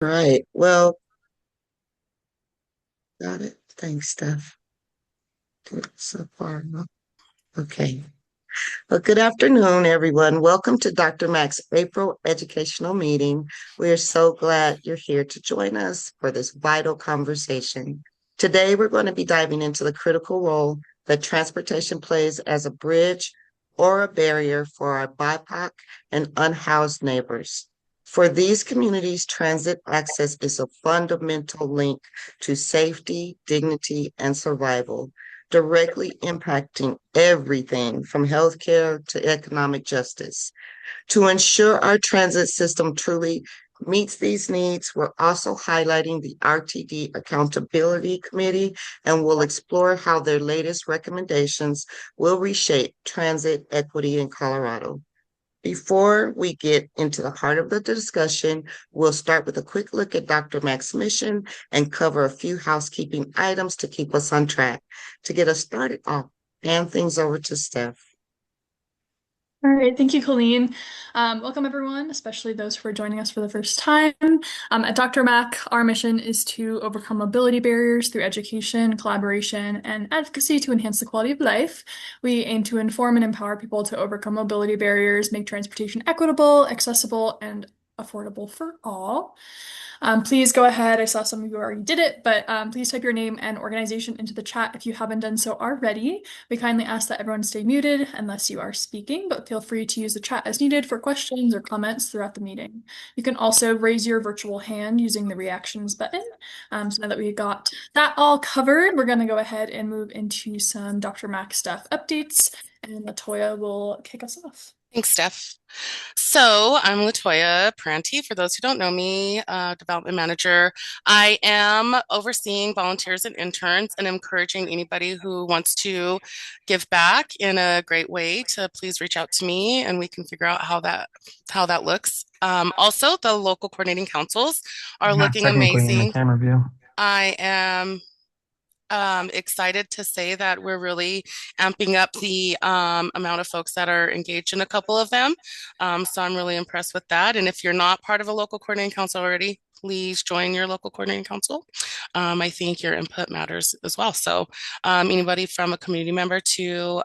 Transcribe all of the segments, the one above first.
Right. Well, got it. Thanks, Steph. Good so far. No? Okay. Well, good afternoon, everyone. Welcome to Dr. Mack's April educational meeting. We are so glad you're here to join us for this vital conversation. Today, we're going to be diving into the critical role that transportation plays as a bridge or a barrier for our BIPOC and unhoused neighbors. For these communities, transit access is a fundamental link to safety, dignity, and survival, directly impacting everything from healthcare to economic justice. To ensure our transit system truly meets these needs, we're also highlighting the RTD Accountability Committee and will explore how their latest recommendations will reshape transit equity in Colorado. Before we get into the heart of the discussion, we'll start with a quick look at Dr. Mack's mission and cover a few housekeeping items to keep us on track. To get us started, I'll hand things over to Steph. All right, thank you, Colleen. Welcome, everyone, especially those who are joining us for the first time. At Dr. Mac, our mission is to overcome mobility barriers through education, collaboration, and advocacy to enhance the quality of life. We aim to inform and empower people to overcome mobility barriers, make transportation equitable, accessible, and affordable for all. Please go ahead. I saw some of you already did it, but please type your name and organization into the chat if you haven't done so already. We kindly ask that everyone stay muted unless you are speaking, but feel free to use the chat as needed for questions or comments throughout the meeting. You can also raise your virtual hand using the reactions button. So now that we got that all covered, we're going to go ahead and move into some Dr. Mac staff updates, and Latoya will kick us off. Thanks, Steph. So I'm Latoya Pranti. For those who don't know me, development manager. I am overseeing volunteers and interns and encouraging anybody who wants to give back in a great way to please reach out to me and we can figure out how that looks. Also, the local coordinating councils are Not looking technically in the amazing. camera view. I am excited to say that we're really amping up the amount of folks that are engaged in a couple of them. So I'm really impressed with that. And if you're not part of a local coordinating council already, please join your local coordinating council. I think your input matters as well. So anybody from a community member to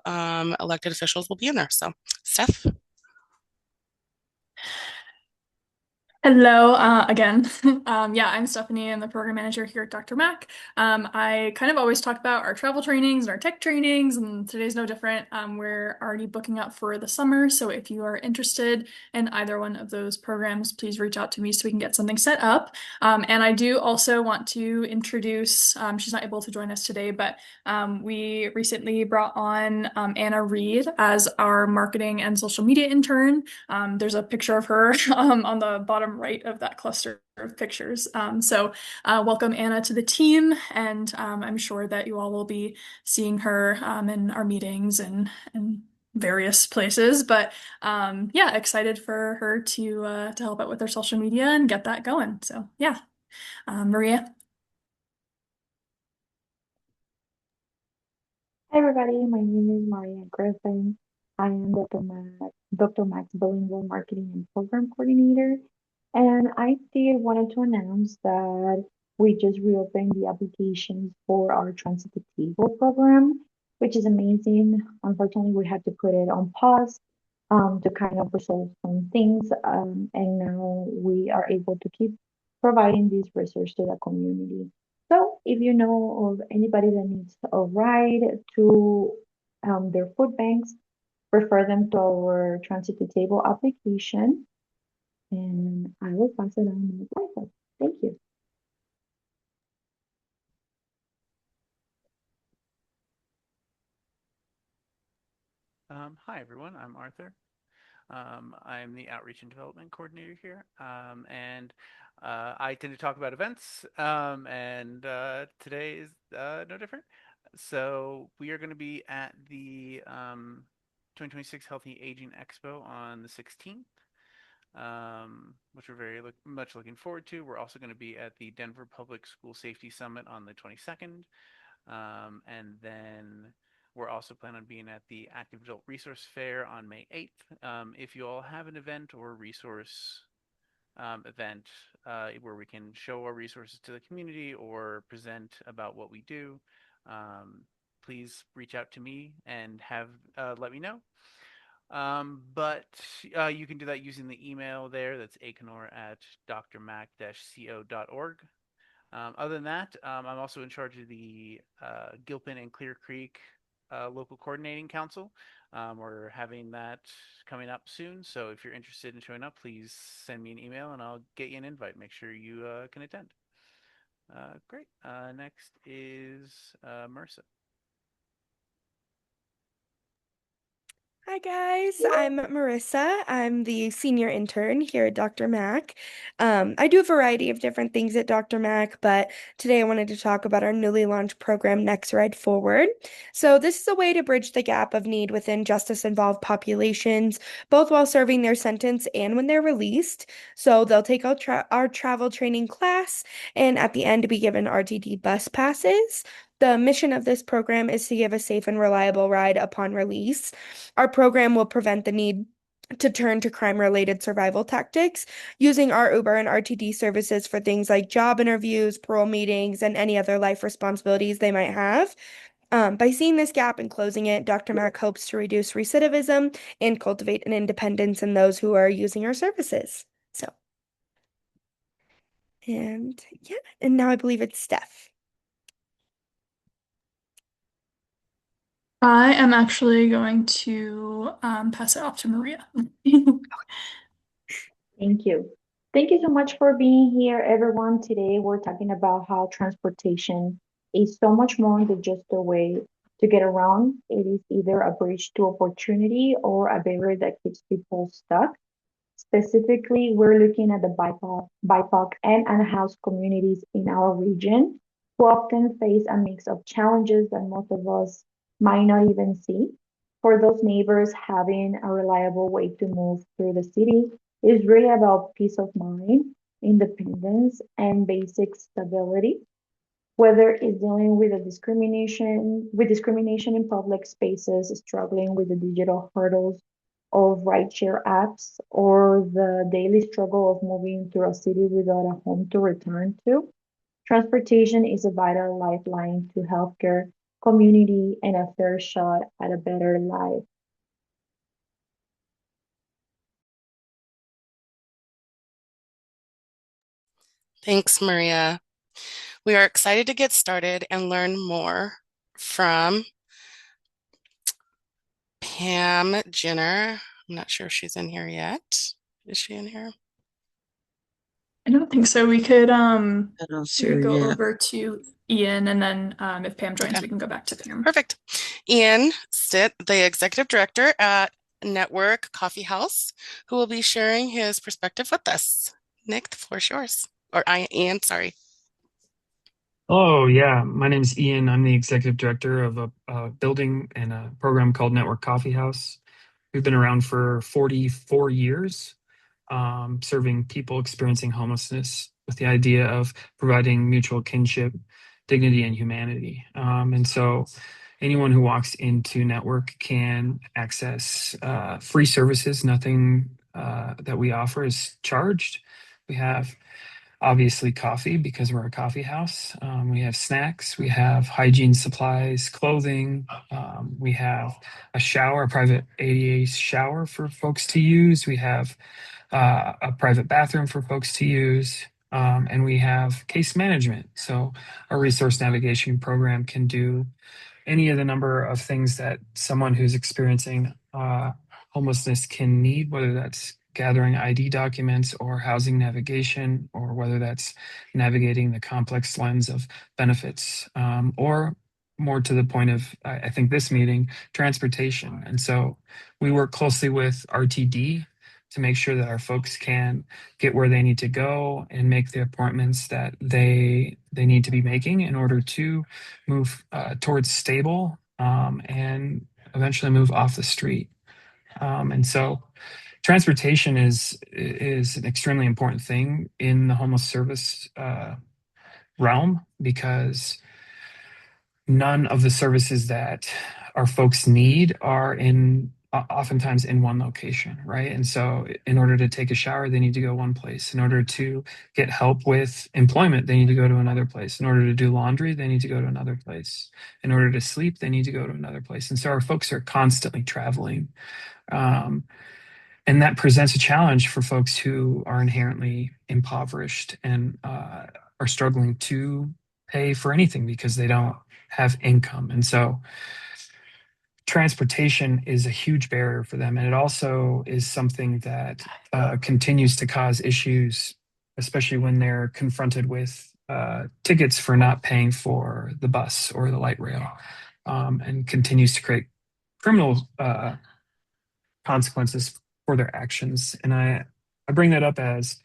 elected officials will be in there. So, Steph. Hello, again. Yeah, I'm Stephanie. I'm the program manager here at Dr. Mac. I kind of always talk about our travel trainings and our tech trainings, and today's no different. We're already booking up for the summer, so if you are interested in either one of those programs, please reach out to me so we can get something set up. And I do also want to introduce, she's not able to join us today, but we recently brought on Anna Reed as our marketing and social media intern. There's a picture of her on the bottom right of that cluster of pictures. Welcome Anna to the team, and I'm sure that you all will be seeing her in our meetings and various places. But yeah, excited for her to help out with our social media and get that going. So yeah, Maria. Hi everybody, my name is Maria Griffin. I am Dr. Max Bilingual Marketing and Program Coordinator. And I did wanted to announce that we just reopened the applications for our Transit to Table program, which is amazing. Unfortunately, we had to put it on pause to kind of resolve some things. And now we are able to keep providing these resources to the community. So if you know of anybody that needs a ride to their food banks, refer them to our Transit to Table application, and I will pass it on to Michael. Thank you. Hi, everyone. I'm Arthur. I'm the Outreach and Development Coordinator here, and I tend to talk about events, and today is no different. So we are going to be at the 2026 Healthy Aging Expo on the 16th, which we're very much looking forward to. We're also going to be at the Denver Public School Safety Summit on the 22nd, and then we're also planning on being at the Active Adult Resource Fair on May 8th. If you all have an event or resource event where we can show our resources to the community or present about what we do, please reach out to me and let me know. But you can do that using the email there. That's akenor@drmac-co.org. Other than that, I'm also in charge of the Gilpin and Clear Creek Local Coordinating Council. We're having that coming up soon. So if you're interested in showing up, please send me an email and I'll get you an invite. Make sure you can attend. Great. Next is Marissa. Hi guys, I'm Marissa. I'm the senior intern here at DRMAC. I do a variety of different things at DRMAC, but today I wanted to talk about our newly launched program, Next Ride Forward. So this is a way to bridge the gap of need within justice-involved populations, both while serving their sentence and when they're released. So they'll take our travel training class, and at the end be given RTD bus passes. The mission of this program is to give a safe and reliable ride upon release. Our program will prevent the need to turn to crime-related survival tactics using our Uber and RTD services for things like job interviews, parole meetings, and any other life responsibilities they might have. By seeing this gap and closing it, DRMAC hopes to reduce recidivism and cultivate an independence in those who are using our services. And now I believe it's Steph. I am actually going to pass it off to Maria. Thank you. Thank you so much for being here, everyone. Today, we're talking about how transportation is so much more than just a way to get around. It is either a bridge to opportunity or a barrier that keeps people stuck. Specifically, we're looking at the BIPOC and unhoused communities in our region who often face a mix of challenges that most of us might not even see. For those neighbors, having a reliable way to move through the city is really about peace of mind, independence, and basic stability. Whether it's dealing with discrimination in public spaces, struggling with the digital hurdles of rideshare apps, or the daily struggle of moving through a city without a home to return to, transportation is a vital lifeline to healthcare, community, and a fair shot at a better life. Thanks, Maria. We are excited to get started and learn more from Pam Jenner. I'm not sure if she's in here yet. Is she in here? I don't think so. We could I don't see her go yet. over to Ian, and then if Pam joins, Okay. we can go back to Pam. Perfect. Ian Stitt, the executive director at Network Coffee House, who will be sharing his perspective with us. Nick, the floor is yours. Ian, sorry. Oh, yeah. My name is Ian. I'm the executive director of a building and a program called Network Coffee House. We've been around for 44 years, serving people experiencing homelessness with the idea of providing mutual kinship, dignity, and humanity. And so anyone who walks into Network can access free services. Nothing that we offer is charged. We have obviously coffee because we're a coffee house. We have snacks, we have hygiene supplies, clothing. We have a shower, a private ADA shower for folks to use. We have a private bathroom for folks to use. And we have case management. So our resource navigation program can do any of the number of things that someone who's experiencing homelessness can need, whether that's gathering ID documents or housing navigation, or whether that's navigating the complex lens of benefits, or more to the point of, I think this meeting, transportation. And so we work closely with RTD to make sure that our folks can get where they need to go and make the appointments that they need to be making in order to move towards stable and eventually move off the street. And so transportation is an extremely important thing in the homeless service realm, because none of the services that our folks need are in oftentimes in one location, right? And so in order to take a shower, they need to go one place. In order to get help with employment, they need to go to another place. In order to do laundry, they need to go to another place. In order to sleep, they need to go to another place. And so our folks are constantly traveling. And that presents a challenge for folks who are inherently impoverished and are struggling to pay for anything because they don't have income. And so transportation is a huge barrier for them. And it also is something that continues to cause issues, especially when they're confronted with tickets for not paying for the bus or the light rail, and continues to create criminal consequences for their actions. And I bring that up as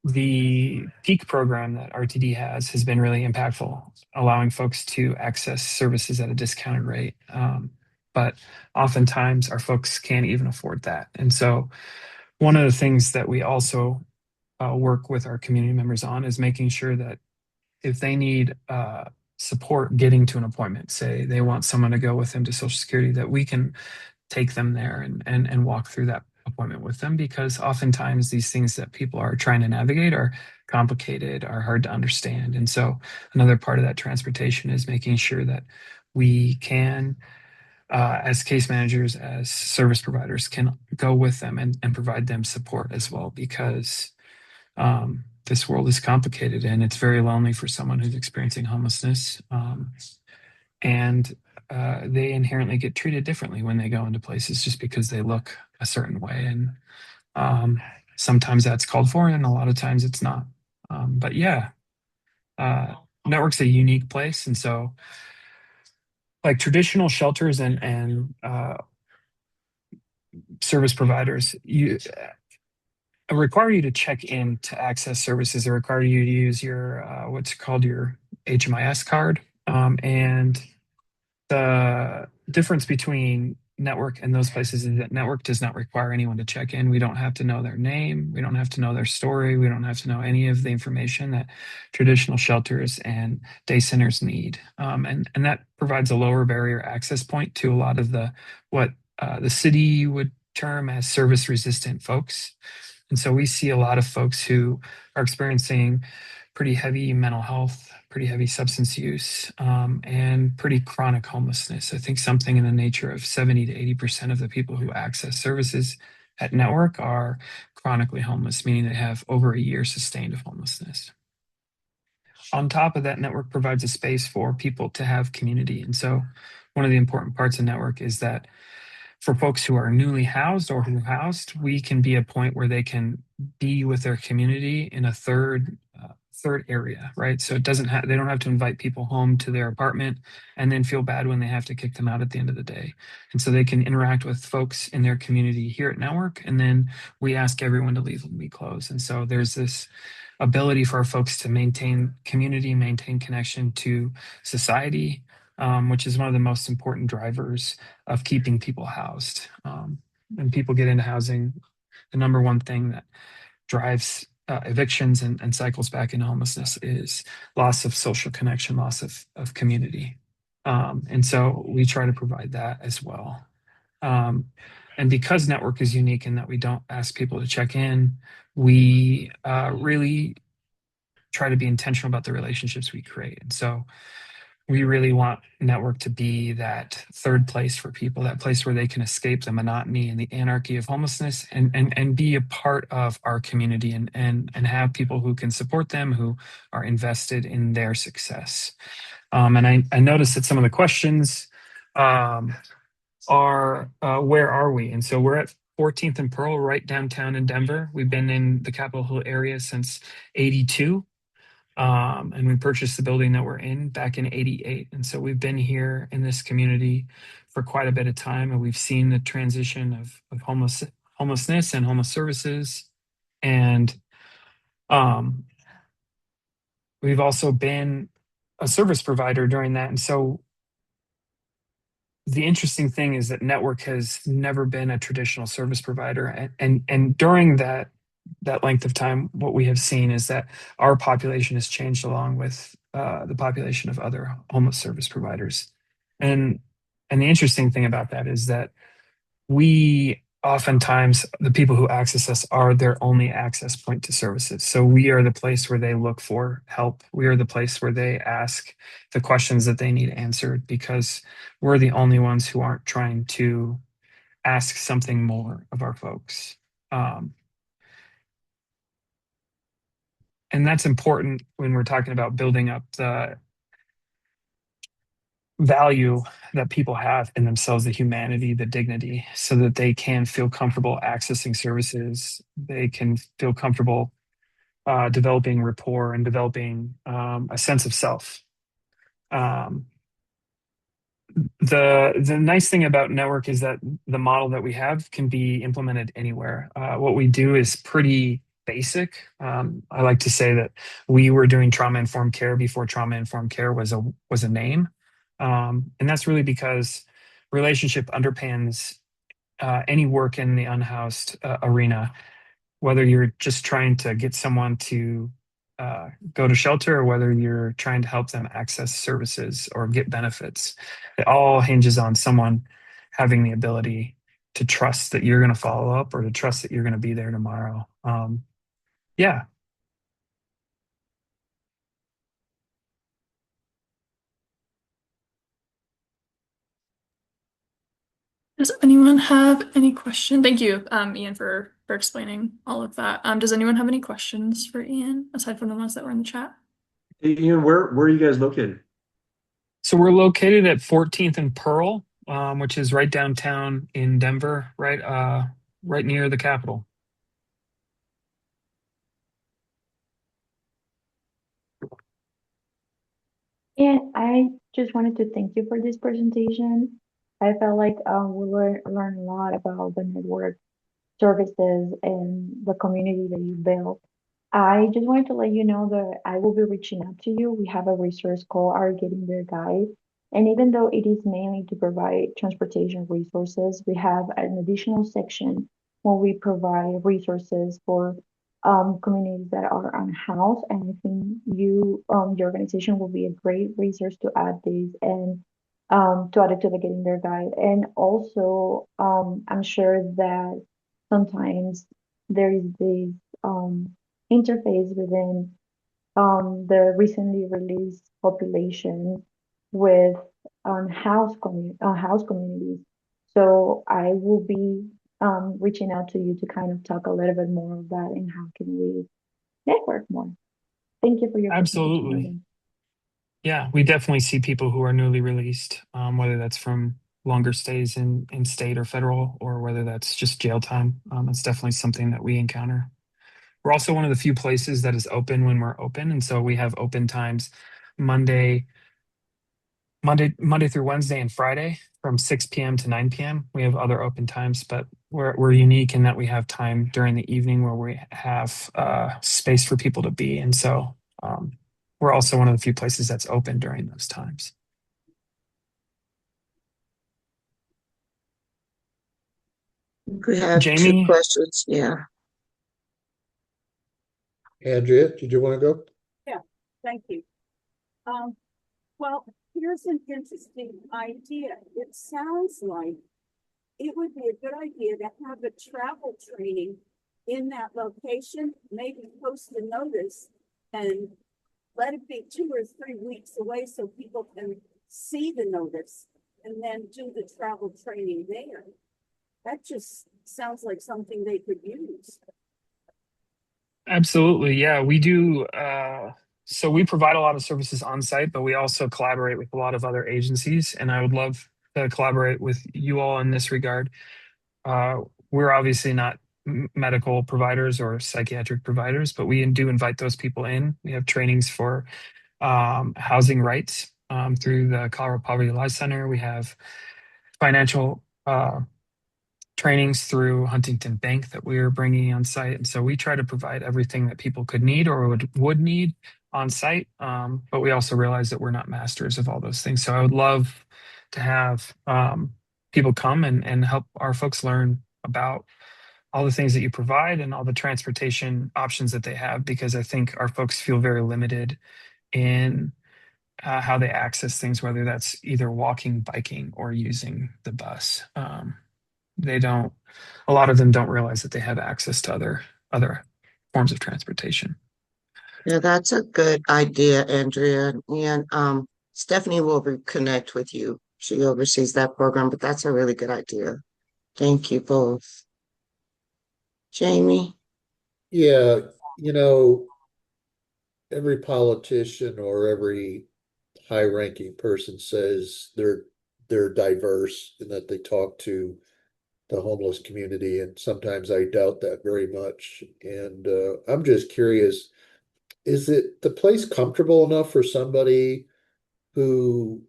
the peak program that RTD has been really impactful, allowing folks to access services at a discounted rate. But oftentimes our folks can't even afford that. And so one of the things that we also work with our community members on is making sure that if they need support getting to an appointment, say they want someone to go with them to Social Security, that we can take them there and walk through that appointment with them, because oftentimes these things that people are trying to navigate are complicated, are hard to understand. And so another part of that transportation is making sure that we can, as case managers, as service providers, can go with them and provide them support as well, because this world is complicated and it's very lonely for someone who's experiencing homelessness. And they inherently get treated differently when they go into places just because they look a certain way. And sometimes that's called for, and a lot of times it's not. But yeah, Network's a unique place. And so, like traditional shelters and service providers, require you to check in to access services. They require you to use your what's called your HMIS card. And the difference between Network and those places is that Network does not require anyone to check in. We don't have to know their name. We don't have to know their story. We don't have to know any of the information that traditional shelters and day centers need. And that provides a lower barrier access point to a lot of what the city would term as service resistant folks. And so we see a lot of folks who are experiencing pretty heavy mental health, pretty heavy substance use, and pretty chronic homelessness. I think something in the nature of 70 to 80% of the people who access services at Network are chronically homeless, meaning they have over a year sustained of homelessness. On top of that, Network provides a space for people to have community. And so one of the important parts of Network is that for folks who are newly housed or who housed, we can be a point where they can be with their community in a third area, right? So they don't have to invite people home to their apartment and then feel bad when they have to kick them out at the end of the day. And so they can interact with folks in their community here at Network, and then we ask everyone to leave when we close. And so there's this ability for our folks to maintain community, maintain connection to society, which is one of the most important drivers of keeping people housed. When people get into housing, the number one thing that drives evictions and cycles back into homelessness is loss of social connection, loss of community. And so we try to provide that as well. And because Network is unique in that we don't ask people to check in, we really try to be intentional about the relationships we create. And so we really want Network to be that third place for people, that place where they can escape the monotony and the anarchy of homelessness and be a part of our community and have people who can support them, who are invested in their success. And I noticed that some of the questions are where are we? And so we're at 14th and Pearl, right downtown in Denver. We've been in the Capitol Hill area since '82. And we purchased the building that we're in back in '88. And so we've been here in this community for quite a bit of time, and we've seen the transition of homelessness and homeless services. And we've also been a service provider during that. And so the interesting thing is that Network has never been a traditional service provider. And during that length of time, what we have seen is that our population has changed along with the population of other homeless service providers. And And the interesting thing about that is that we oftentimes, the people who access us are their only access point to services. So we are the place where they look for help. We are the place where they ask the questions that they need answered, because we're the only ones who aren't trying to ask something more of our folks. And that's important when we're talking about building up the value that people have in themselves, the humanity, the dignity, so that they can feel comfortable accessing services. They can feel comfortable developing rapport and developing a sense of self. The nice thing about network is that the model that we have can be implemented anywhere. What we do is pretty basic. I like to say that we were doing trauma informed care before trauma informed care was a name, and that's really because relationship underpins any work in the unhoused arena. Whether you're just trying to get someone to go to shelter, or whether you're trying to help them access services or get benefits, it all hinges on someone having the ability to trust that you're going to follow up, or to trust that you're going to be there tomorrow. Yeah. Does anyone have any question? Thank you, Ian, for explaining all of that. Does anyone have any questions for Ian aside from the ones that were in the chat? Hey, Ian, where are you guys located? So we're located at 14th and Pearl, which is right downtown in Denver, right near the Capitol. And I just wanted to thank you for this presentation. I felt like we learned a lot about the network services and the community that you built. I just wanted to let you know that I will be reaching out to you. We have a resource called our Getting There Guide. And even though it is mainly to provide transportation resources, we have an additional section where we provide resources for communities that are unhoused. And I think your organization will be a great resource to add these and to add it to the Getting There Guide. And also, I'm sure that sometimes there is this interface within the recently released population with house communities. So I will be reaching out to you to kind of talk a little bit more of that and how can we network more. Thank you for your Absolutely. presentation. Yeah, we definitely see people who are newly released, whether that's from longer stays in state or federal, or whether that's just jail time. It's definitely something that we encounter. We're also one of the few places that is open when we're open, and so we have open times Monday through Wednesday and Friday from 6 p.m. to 9 p.m. We have other open times, but we're unique in that we have time during the evening where we have space for people to be, and so we're also one of the few places that's open during those times. We have Jamie? 2 questions. Yeah. Andrea, did you want to go? Yeah, thank you. Well, here's an interesting idea. It sounds like it would be a good idea to have a travel training in that location, maybe post a notice and let it be 2 or 3 weeks away so people can see the notice and then do the travel training there. That just sounds like something they could use. Absolutely. Yeah, we do. So we provide a lot of services on site, but we also collaborate with a lot of other agencies. And I would love to collaborate with you all in this regard. We're obviously not medical providers or psychiatric providers, but we do invite those people in. We have trainings for housing rights through the Colorado Poverty Law Center. We have financial trainings through Huntington Bank that we are bringing on site. And so we try to provide everything that people could need or would need on site. But we also realize that we're not masters of all those things. So I would love to have people come and help our folks learn about all the things that you provide and all the transportation options that they have, because I think our folks feel very limited in how they access things, whether that's either walking, biking, or using the bus. They don't, a lot of them don't realize that they have access to other forms of transportation. Yeah, that's a good idea, Andrea. And Stephanie will connect with you. She oversees that program, but that's a really good idea. Thank you both. Jamie? Yeah, you know, every politician or every high-ranking person says they're diverse and that they talk to the homeless community, and sometimes I doubt that very much. And I'm just curious, is it the place comfortable enough for somebody who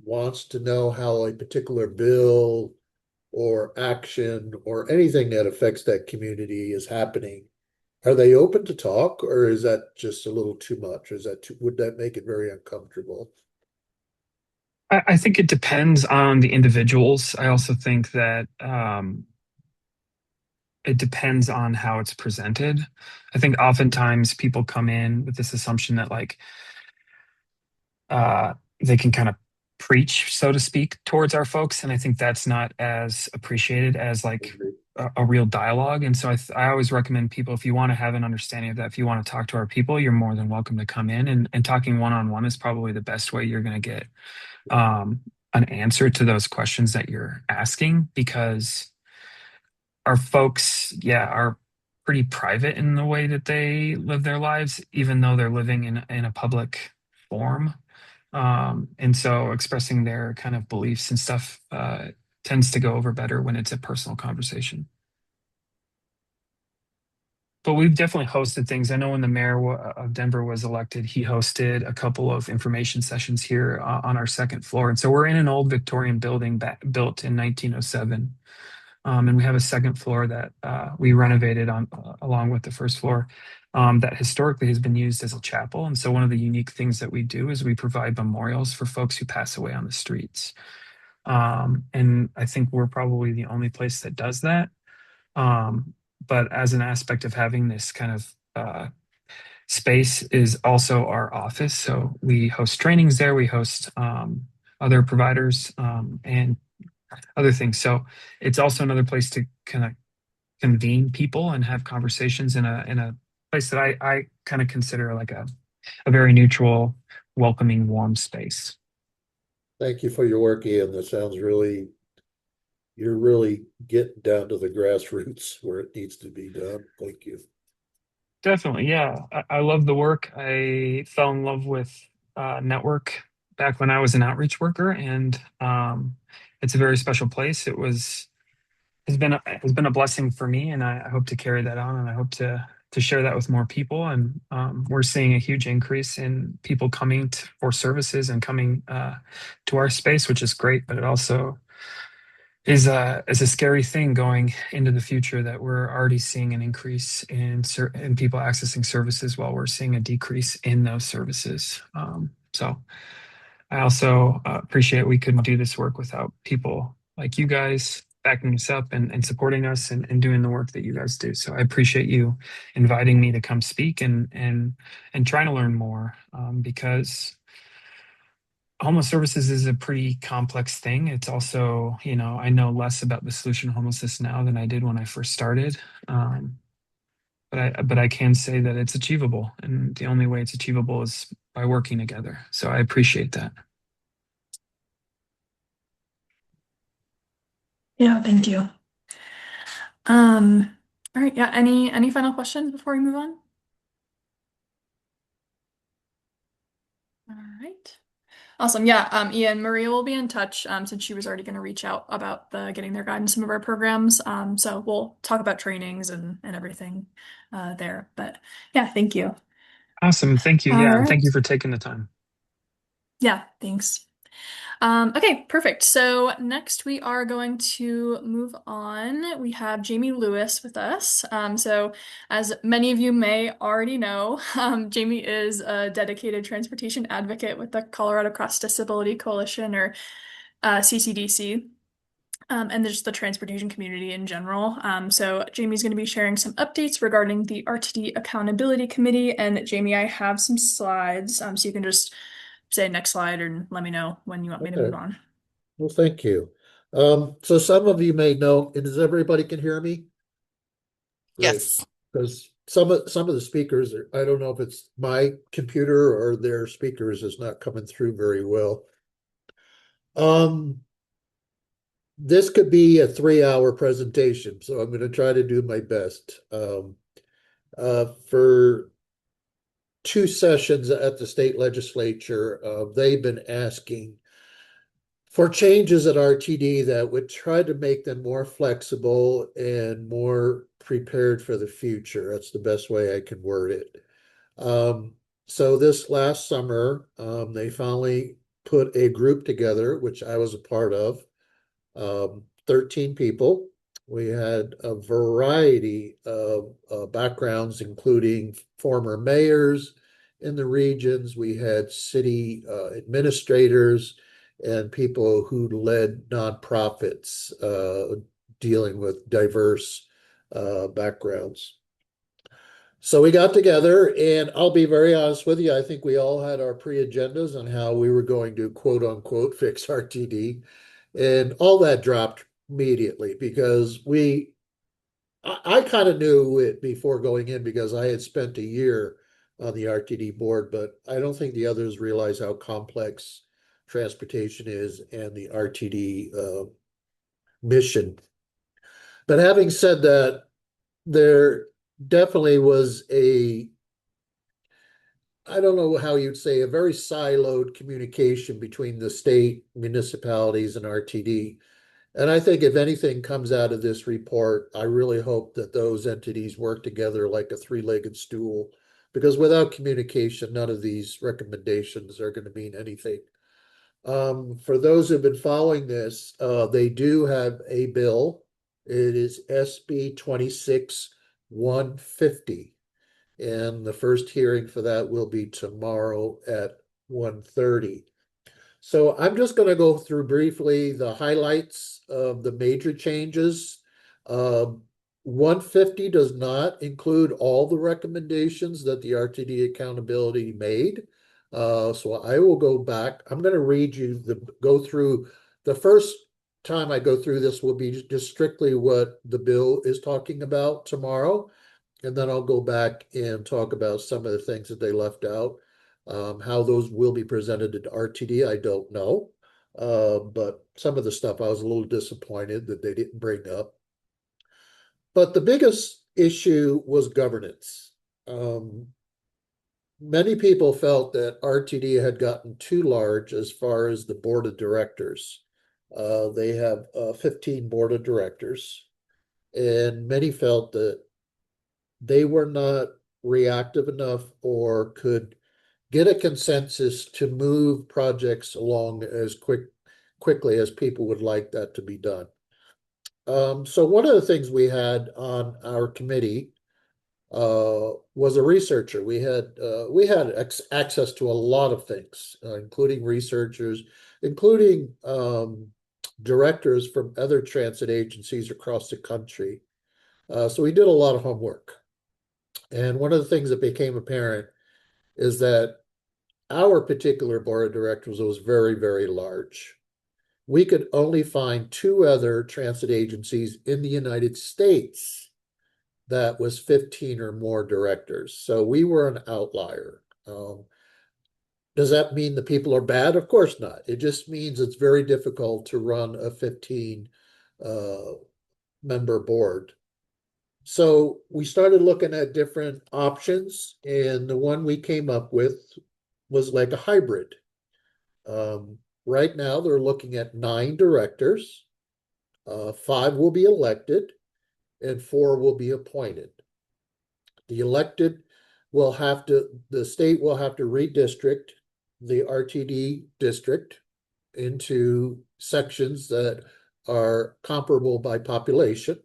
wants to know how a particular bill or action or anything that affects that community is happening? Are they open to talk, or is that just a little too much? Is that would that make it very uncomfortable? I think it depends on the individuals. I also think that it depends on how it's presented. I think oftentimes people come in with this assumption that like they can kind of preach, so to speak, towards our folks, and I think that's not as appreciated as like a real dialogue. And so I always recommend people, if you want to have an understanding of that, if you want to talk to our people, you're more than welcome to come in, and talking one-on-one is probably the best way you're going to get an answer to those questions that you're asking, because our folks, yeah, are pretty private in the way that they live their lives, even though they're living in a public form. And so expressing their kind of beliefs and stuff tends to go over better when it's a personal conversation. But we've definitely hosted things. I know when the mayor of Denver was elected, he hosted a couple of information sessions here on our second floor. And so we're in an old Victorian building built in 1907. And we have a second floor that we renovated on along with the first floor that historically has been used as a chapel. And so one of the unique things that we do is we provide memorials for folks who pass away on the streets. And I think we're probably the only place that does that. But as an aspect of having this kind of space is also our office. So we host trainings there, we host other providers and other things. So it's also another place to kind of convene people and have conversations in a place that I kind of consider like a very neutral, welcoming, warm space. Thank you for your work, Ian. That sounds really, you're really getting down to the grassroots where it needs to be done. Thank you. Definitely, yeah. I love the work. I fell in love with network back when I was an outreach worker, and it's a very special place. It has been a blessing for me, and I hope to carry that on, and I hope to share that with more people. And we're seeing a huge increase in people coming for services and coming to our space, which is great. But it also is a scary thing going into the future, that we're already seeing an increase in people accessing services while we're seeing a decrease in those services. So I also appreciate we couldn't do this work without people like you guys backing us up and supporting us and doing the work that you guys do. So I appreciate you inviting me to come speak and trying to learn more, because homeless services is a pretty complex thing. It's also, I know less about the solution to homelessness now than I did when I first started. But I can say that it's achievable, and the only way it's achievable is by working together. So I appreciate that. Yeah, thank you. All right, yeah, any final questions before we move on? All right. Awesome. Yeah, Ian, Maria will be in touch since she was already going to reach out about getting their guide in some of our programs. So we'll talk about trainings and everything there. But yeah, thank you. Awesome. Thank you. All Yeah, and right. thank you for taking the time. Yeah, thanks. Okay, perfect. So next we are going to move on. We have Jamie Lewis with us. So as many of you may already know, Jamie is a dedicated transportation advocate with the Colorado Cross Disability Coalition, or CCDC. And just the transportation community in general. So Jamie's going to be sharing some updates regarding the RTD Accountability Committee. And Jamie, I have some slides, so you can just say next slide and let me know when you want me to move Okay. on. Well, thank you. So some of you may know, and does everybody can hear me? Great. Yes. Because some of the speakers, I don't know if it's my computer or their speakers is not coming through very well. This could be a 3-hour presentation, so I'm going to try to do my best. For 2 sessions at the state legislature, they've been asking for changes at RTD that would try to make them more flexible and more prepared for the future. That's the best way I can word it. So this last summer, they finally put a group together, which I was a part of, 13 people. We had a variety of backgrounds, including former mayors in the regions. We had city administrators and people who led nonprofits dealing with diverse backgrounds. So we got together, and I'll be very honest with you, I think we all had our pre-agendas on how we were going to quote unquote fix RTD. And all that dropped immediately because I kind of knew it before going in because I had spent a year on the RTD board, but I don't think the others realize how complex transportation is and the RTD mission. But having said that, there definitely was I don't know how you'd say, a very siloed communication between the state, municipalities, and RTD. And I think if anything comes out of this report, I really hope that those entities work together like a three-legged stool, because without communication, none of these recommendations are going to mean anything. For those who've been following this, they do have a bill. It is SB 26-150. And the first hearing for that will be tomorrow at 1:30. So I'm just going to go through briefly the highlights of the major changes. 150 does not include all the recommendations that the RTD accountability made. So I will go back. I'm going to read you go through the first time I go through this will be just strictly what the bill is talking about tomorrow. And then I'll go back and talk about some of the things that they left out. How those will be presented at RTD, I don't know. But some of the stuff I was a little disappointed that they didn't bring up. But the biggest issue was governance. Many people felt that RTD had gotten too large as far as the board of directors. They have 15 board of directors, and many felt that they were not reactive enough or could get a consensus to move projects along as quickly as people would like that to be done. So one of the things we had on our committee was a researcher. We had access to a lot of things, including researchers, including directors from other transit agencies across the country. So we did a lot of homework. And one of the things that became apparent is that our particular board of directors was very, very large. We could only find 2 other transit agencies in the United States that was 15 or more directors. So we were an outlier. Does that mean the people are bad? Of course not. It just means it's very difficult to run a 15 member board. So we started looking at different options, and the one we came up with was like a hybrid. Right now, they're looking at 9 directors. 5 will be elected, and 4 will be appointed. The elected the state will have to redistrict the RTD district into sections that are comparable by population.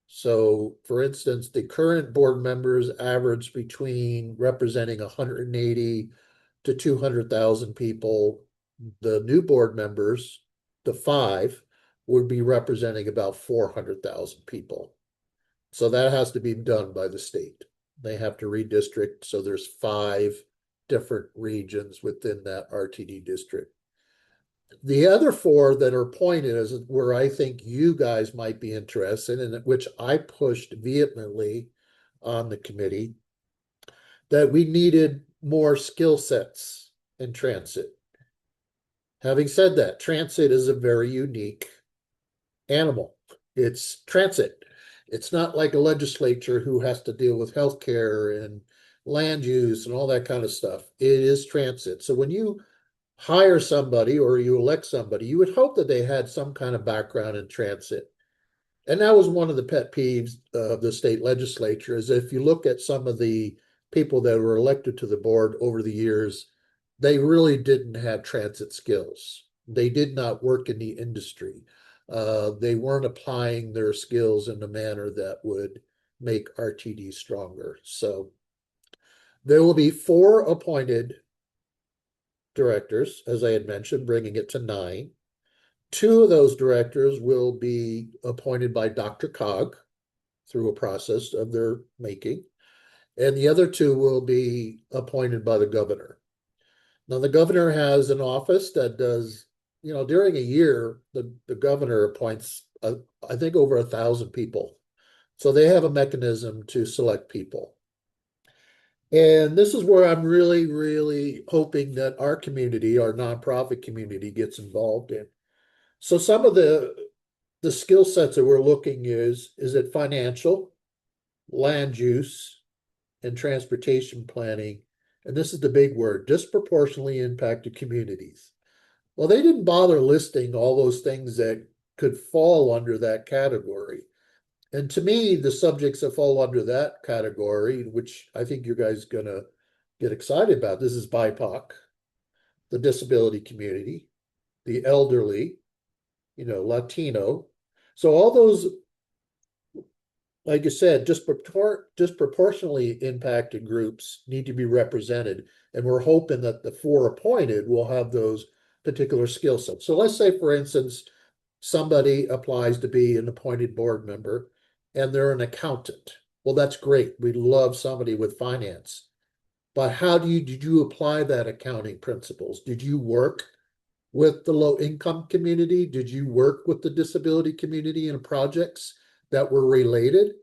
So, for instance, the current board members average between representing 180 to 200,000 people. The new board members, the 5, would be representing about 400,000 people. So that has to be done by the state. They have to redistrict. So there's 5 different regions within that RTD district. The other 4 that are appointed is where I think you guys might be interested, and which I pushed vehemently on the committee, that we needed more skill sets in transit. Having said that, transit is a very unique animal. It's transit. It's not like a legislature who has to deal with healthcare and land use and all that kind of stuff. It is transit. So when you hire somebody or you elect somebody, you would hope that they had some kind of background in transit. And that was one of the pet peeves of the state legislature, is if you look at some of the people that were elected to the board over the years, they really didn't have transit skills. They did not work in the industry. They weren't applying their skills in a manner that would make RTD stronger. So there will be 4 appointed directors, as I had mentioned, bringing it to 9. 2 of those directors will be appointed by Dr. Cog through a process of their making, and the other 2 will be appointed by the governor. Now, the governor has an office that does, during a year, the governor appoints, I think, over 1,000 people. So they have a mechanism to select people. And this is where I'm really, really hoping that our community, our nonprofit community, gets involved in. So some of the skill sets that we're looking is it financial, land use, and transportation planning. And this is the big word, disproportionately impacted communities. Well, they didn't bother listing all those things that could fall under that category. And to me, the subjects that fall under that category, which I think you guys are gonna get excited about, this is BIPOC, the disability community, the elderly, Latino. So all those, like I said, disproportionately impacted groups need to be represented. And we're hoping that the 4 appointed will have those particular skill sets. So let's say, for instance, somebody applies to be an appointed board member and they're an accountant. Well, that's great. We love somebody with finance. But how did you apply that accounting principles? Did you work with the low income community? Did you work with the disability community in projects that were related?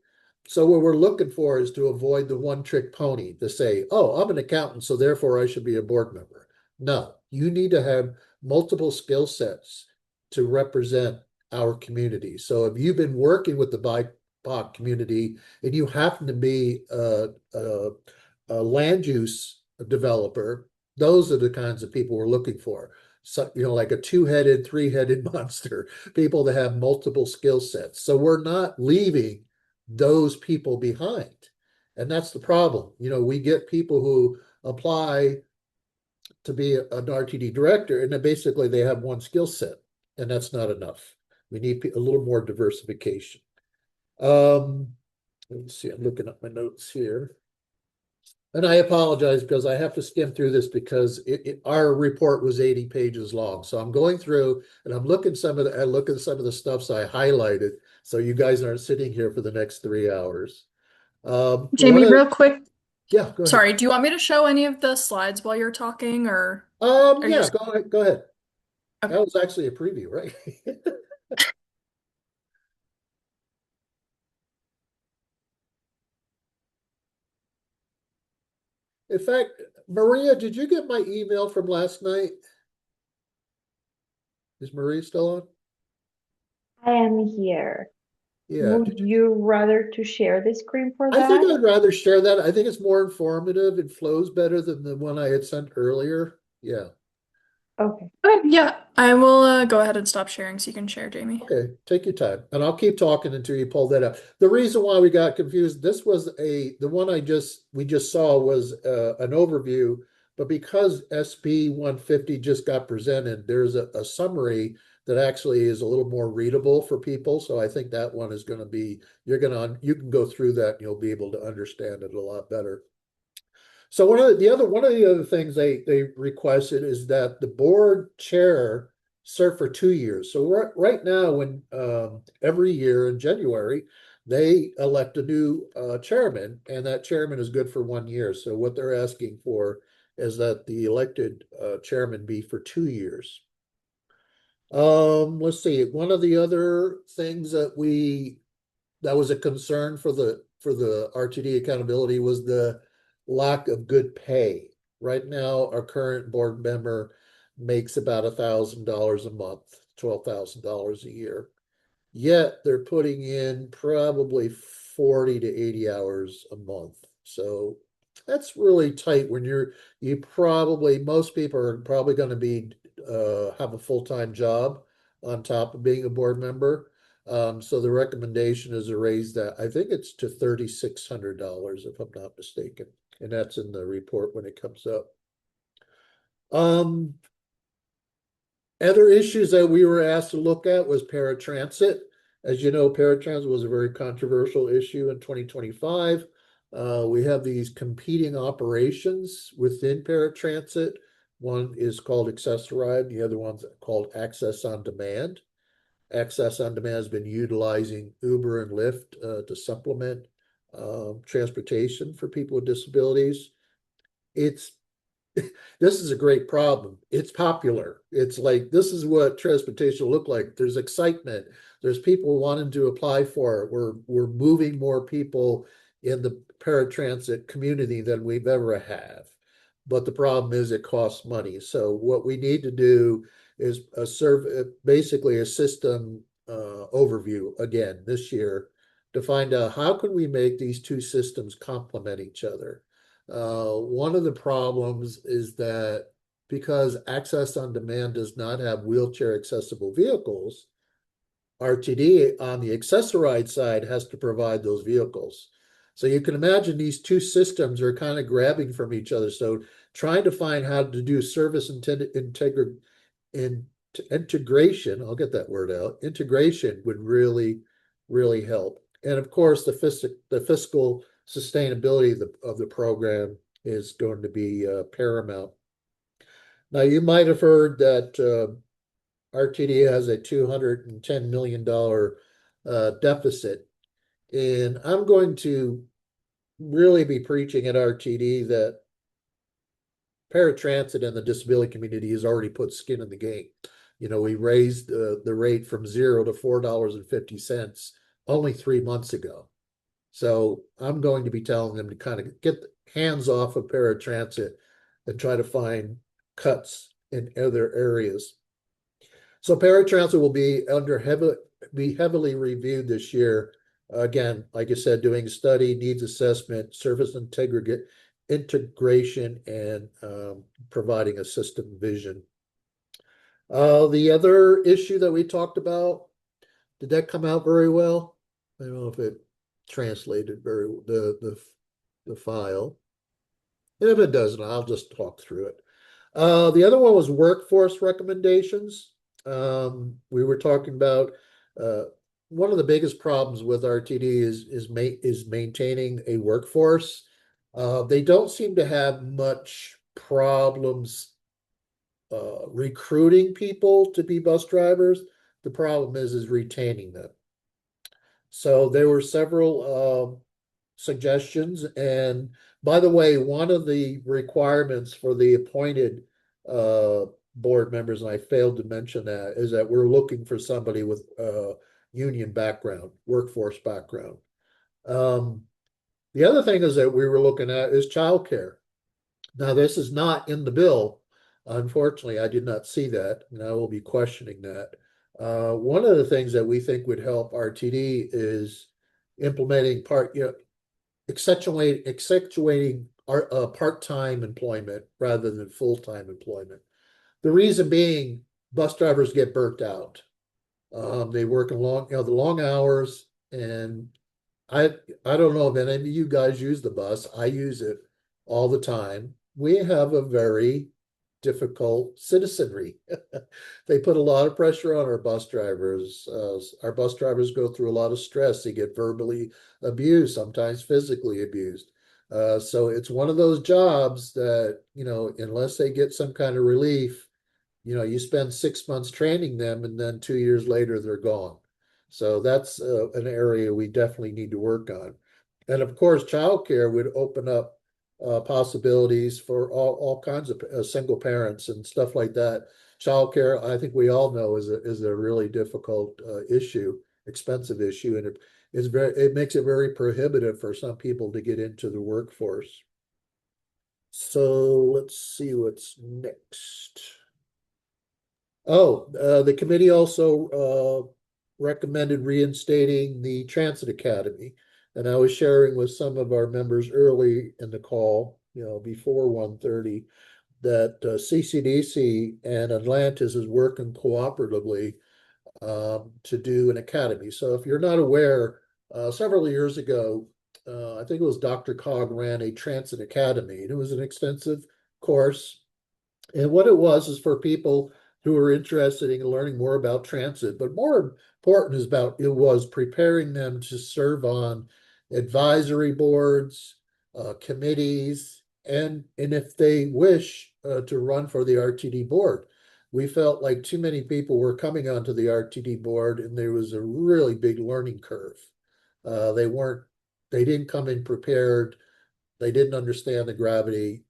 So what we're looking for is to avoid the one trick pony to say, oh, I'm an accountant, so therefore I should be a board member. No, you need to have multiple skill sets to represent our community. So if you've been working with the BIPOC community and you happen to be a land use developer, those are the kinds of people we're looking for. So, like a 2-headed, 3-headed monster, people that have multiple skill sets. So we're not leaving those people behind. And that's the problem. We get people who apply to be an RTD director, and then basically they have one skill set, and that's not enough. We need a little more diversification. Let's see, I'm looking at my notes here. And I apologize because I have to skim through this because our report was 80 pages long. So I'm going through and I'm looking at some of the stuffs I highlighted. So you guys aren't sitting here for the next 3 hours. Jamie, real quick. Yeah, go ahead. Sorry, do you want me to show any of the slides while you're talking, or? Yeah, go ahead. Okay. That was actually a preview, right? In fact, Maria, did you get my email from last night? Is Maria still on? I am here. Yeah. Would you rather to share the screen for I think that? I'd rather share that. I think it's more informative. It flows better than the one I had sent earlier. Yeah. Okay. Okay, yeah, I will go ahead and stop sharing so you can share, Jamie. Okay, take your time. And I'll keep talking until you pull that up. The reason why we got confused, this was the one we just saw was an overview, but because SB 150 just got presented, there's a summary that actually is a little more readable for people. So I think that one is going to be, you can go through that and you'll be able to understand it a lot better. So one of the other things they requested is that the board chair serve for 2 years. So right now, when every year in January, they elect a new chairman, and that chairman is good for 1 year. So what they're asking for is that the elected chairman be for 2 years. Let's see. One of the other things that was a concern for the RTD accountability was the lack of good pay. Right now, our current board member makes about $1,000 a month, $12,000 a year. Yet they're putting in probably 40 to 80 hours a month. So that's really tight when most people are probably going to be have a full-time job on top of being a board member. So the recommendation is to raise that. I think it's to $3,600 if I'm not mistaken. And that's in the report when it comes up. Other issues that we were asked to look at was paratransit. As you know, paratransit was a very controversial issue in 2025. We have these competing operations within paratransit. One is called Access-a-Ride, the other one's called Access on Demand. Access on Demand has been utilizing Uber and Lyft to supplement transportation for people with disabilities. This is a great problem. It's popular. It's like, this is what transportation will look like. There's excitement. There's people wanting to apply for it. We're moving more people in the paratransit community than we've ever have. But the problem is it costs money. So what we need to do is basically a system overview again this year to find out how can we make these two systems complement each other. One of the problems is that because Access on Demand does not have wheelchair accessible vehicles, RTD on the Access-a-Ride side has to provide those vehicles. So you can imagine these two systems are kind of grabbing from each other. So trying to find how to do service integration, I'll get that word out, integration would really, really help. And of course, the fiscal sustainability of the program is going to be paramount. Now, you might have heard that RTD has a $210 million deficit. And I'm going to really be preaching at RTD that paratransit and the disability community has already put skin in the game. You know, we raised the rate from $0 to $4.50 only 3 months ago. So I'm going to be telling them to kind of get hands off of paratransit and try to find cuts in other areas. So paratransit will be heavily reviewed this year. Again, like I said, doing study, needs assessment, service integration, and providing a system vision. The other issue that we talked about, did that come out very well? I don't know if it translated the file. And if it doesn't, I'll just talk through it. The other one was workforce recommendations. We were talking about one of the biggest problems with RTD is maintaining a workforce. They don't seem to have much problems recruiting people to be bus drivers. The problem is retaining them. So there were several suggestions. And by the way, one of the requirements for the appointed board members, and I failed to mention that, is that we're looking for somebody with union background, workforce background. The other thing is that we were looking at is childcare. Now, this is not in the bill. Unfortunately, I did not see that, and I will be questioning that. One of the things that we think would help RTD is implementing accentuating part-time employment rather than full-time employment. The reason being, bus drivers get burnt out. They work the long hours, and I don't know if any of you guys use the bus. I use it all the time. We have a very difficult citizenry. They put a lot of pressure on our bus drivers. Our bus drivers go through a lot of stress. They get verbally abused, sometimes physically abused. So it's one of those jobs that, unless they get some kind of relief, you spend 6 months training them and then 2 years later they're gone. So that's an area we definitely need to work on. And of course, childcare would open up possibilities for all kinds of single parents and stuff like that. Childcare, I think we all know, is a really difficult issue, expensive issue, and it makes it very prohibitive for some people to get into the workforce. So let's see what's next. Oh, the committee also recommended reinstating the Transit Academy. And I was sharing with some of our members early in the call, before 1:30, that CCDC and Atlantis is working cooperatively to do an academy. So if you're not aware, several years ago, I think it was Dr. Cog ran a Transit Academy, and it was an extensive course. And what it was is for people who are interested in learning more about transit, but more important is it was preparing them to serve on advisory boards, committees, and if they wish to run for the RTD board. We felt like too many people were coming onto the RTD board, and there was a really big learning curve. They didn't come in prepared. They didn't understand the gravity.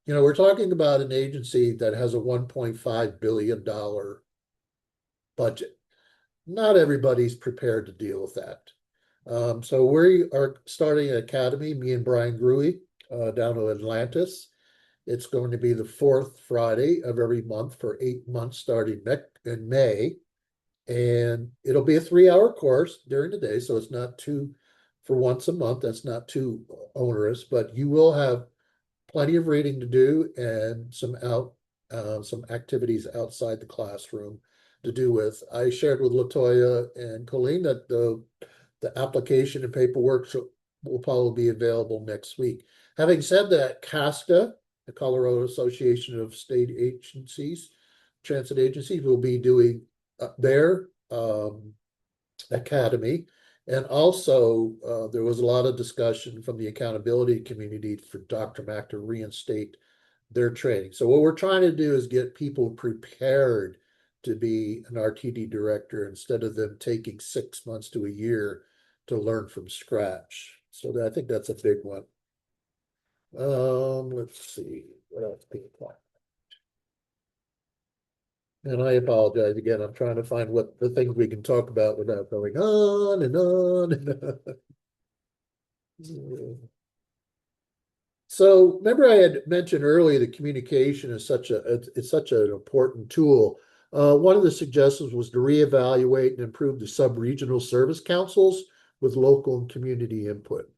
We're talking about an agency that has a $1.5 billion budget. Not everybody's prepared to deal with that. So we are starting an academy, me and Brian Gruey, down to Atlantis. It's going to be the fourth Friday of every month for 8 months starting in May. And it'll be a 3-hour course during the day. So it's not for once a month. That's not too onerous, but you will have plenty of reading to do and some activities outside the classroom to do with. I shared with Latoya and Colleen that the application and paperwork will probably be available next week. Having said that, CASTA, the Colorado Association of State Agencies, Transit Agencies, will be doing their academy. And also, there was a lot of discussion from the accountability community for DRMAC to reinstate their training. So what we're trying to do is get people prepared to be an RTD director instead of them taking 6 months to a year to learn from scratch. So I think that's a big one. Let's see what else people. And I apologize again. I'm trying to find what the things we can talk about without going on and on and on. So remember I had mentioned earlier that communication is such an important tool. One of the suggestions was to reevaluate and improve the sub-regional service councils with local and community input.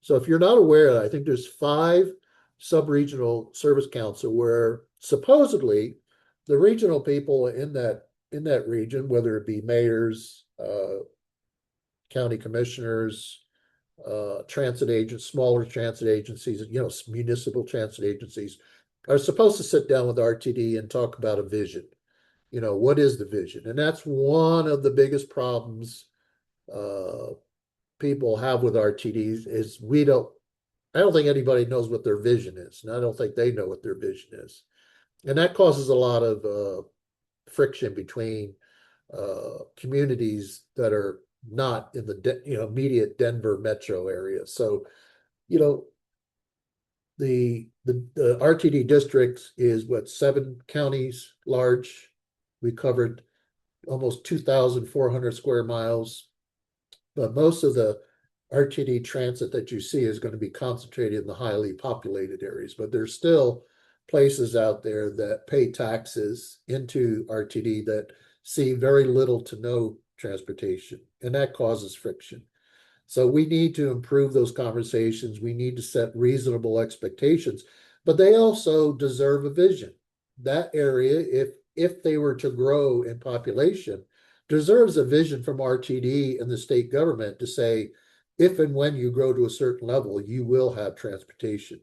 So if you're not aware, I think there's 5 sub-regional service council where supposedly the regional people in that region, whether it be mayors, county commissioners, transit agents, smaller transit agencies, municipal transit agencies, are supposed to sit down with RTD and talk about a vision. What is the vision? And that's one of the biggest problems people have with RTDs is I don't think anybody knows what their vision is, and I don't think they know what their vision is. And that causes a lot of friction between communities that are not in the immediate Denver metro area. So, the RTD districts is 7 counties large. We covered almost 2,400 square miles, but most of the RTD transit that you see is going to be concentrated in the highly populated areas, but there's still places out there that pay taxes into RTD that see very little to no transportation, and that causes friction. So we need to improve those conversations. We need to set reasonable expectations, but they also deserve a vision. That area, if they were to grow in population, deserves a vision from RTD and the state government to say, if and when you grow to a certain level, you will have transportation.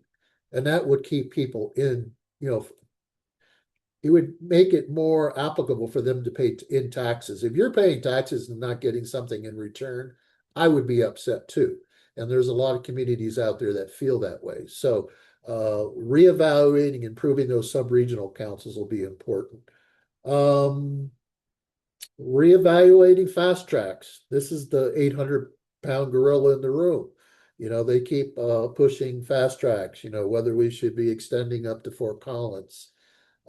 And that would keep people in, it would make it more applicable for them to pay in taxes. If you're paying taxes and not getting something in return, I would be upset too. And there's a lot of communities out there that feel that way. So reevaluating, improving those sub-regional councils will be important. Reevaluating fast tracks. This is the 800-pound gorilla in the room. They keep pushing fast tracks, whether we should be extending up to Fort Collins.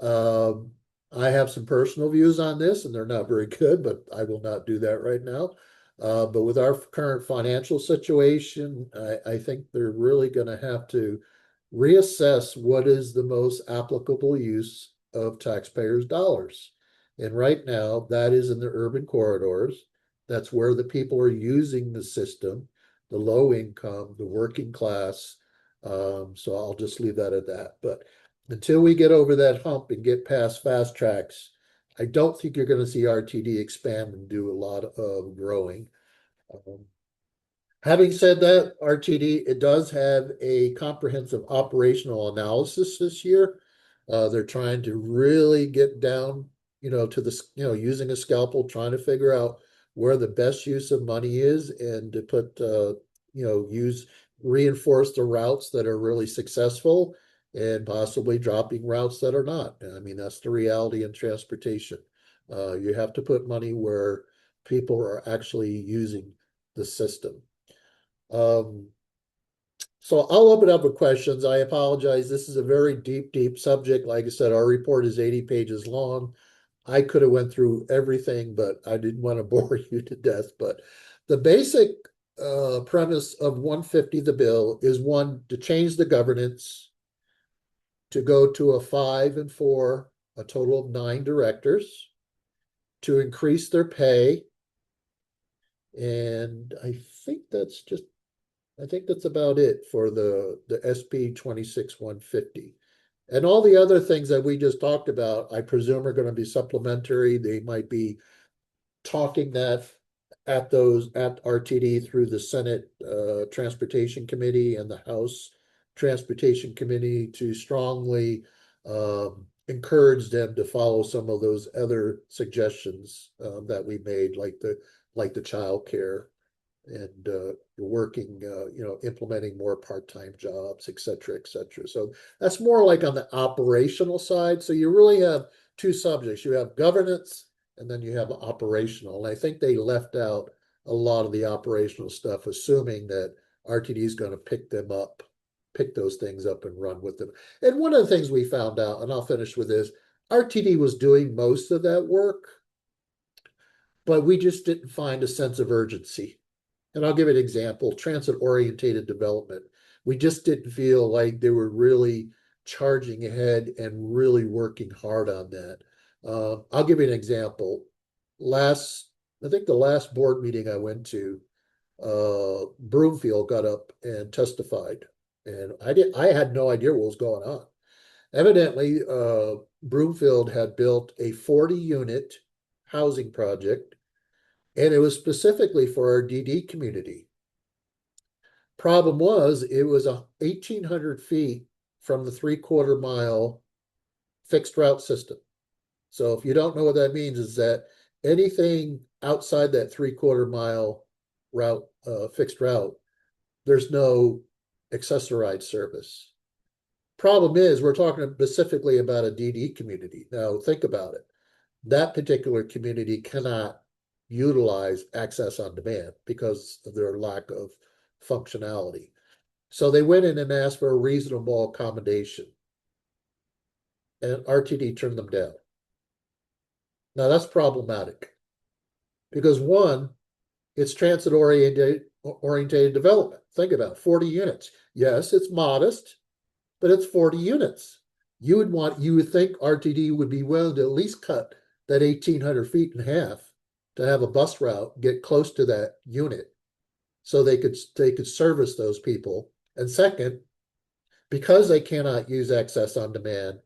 Um, I have some personal views on this, and they're not very good, but I will not do that right now. But with our current financial situation, I think they're really going to have to reassess what is the most applicable use of taxpayers' dollars. And right now, that is in the urban corridors. That's where the people are using the system, the low income, the working class. So I'll just leave that at that. But until we get over that hump and get past fast tracks, I don't think you're going to see RTD expand and do a lot of growing. Having said that, RTD, it does have a comprehensive operational analysis this year. They're trying to really get down, to the, using a scalpel, trying to figure out where the best use of money is and to put, reinforce the routes that are really successful and possibly dropping routes that are not. I mean, that's the reality in transportation. You have to put money where people are actually using the system. So I'll open up with questions. I apologize. This is a very deep subject. Like I said, our report is 80 pages long. I could have went through everything, but I didn't want to bore you to death. But the basic premise of 150, the bill, is one, to change the governance, to go to a 5 and 4, a total of 9 directors, to increase their pay. And I think that's about it for the SB 26-150. And all the other things that we just talked about, I presume are going to be supplementary. They might be talking that at RTD through the Senate Transportation Committee and the House Transportation Committee to strongly encourage them to follow some of those other suggestions that we made, like the child care and working, implementing more part-time jobs, et cetera, et cetera. So that's more like on the operational side. So you really have 2 subjects. You have governance and then you have operational. And I think they left out a lot of the operational stuff, assuming that RTD is going to pick those things up and run with them. And one of the things we found out, and I'll finish with this, RTD was doing most of that work, but we just didn't find a sense of urgency. And I'll give an example, transit-oriented development. We just didn't feel like they were really charging ahead and really working hard on that. I'll give you an example. I think the last board meeting I went to, Broomfield got up and testified. And I had no idea what was going on. Evidently, Broomfield had built a 40-unit housing project, and it was specifically for our DD community. Problem was, it was 1,800 feet from the 3/4 mile fixed route system. So if you don't know what that means, is that anything outside that 3/4 mile route, fixed route, there's no accessorized service. Problem is, we're talking specifically about a DD community. Now think about it. That particular community cannot utilize access on demand because of their lack of functionality. So they went in and asked for a reasonable accommodation, and RTD turned them down. Now that's problematic because one, it's transit-oriented development. Think about it, 40 units. Yes, it's modest, but it's 40 units. You would think RTD would be willing to at least cut that 1,800 feet in half to have a bus route get close to that unit so they could service those people. And second, because they cannot use access on demand,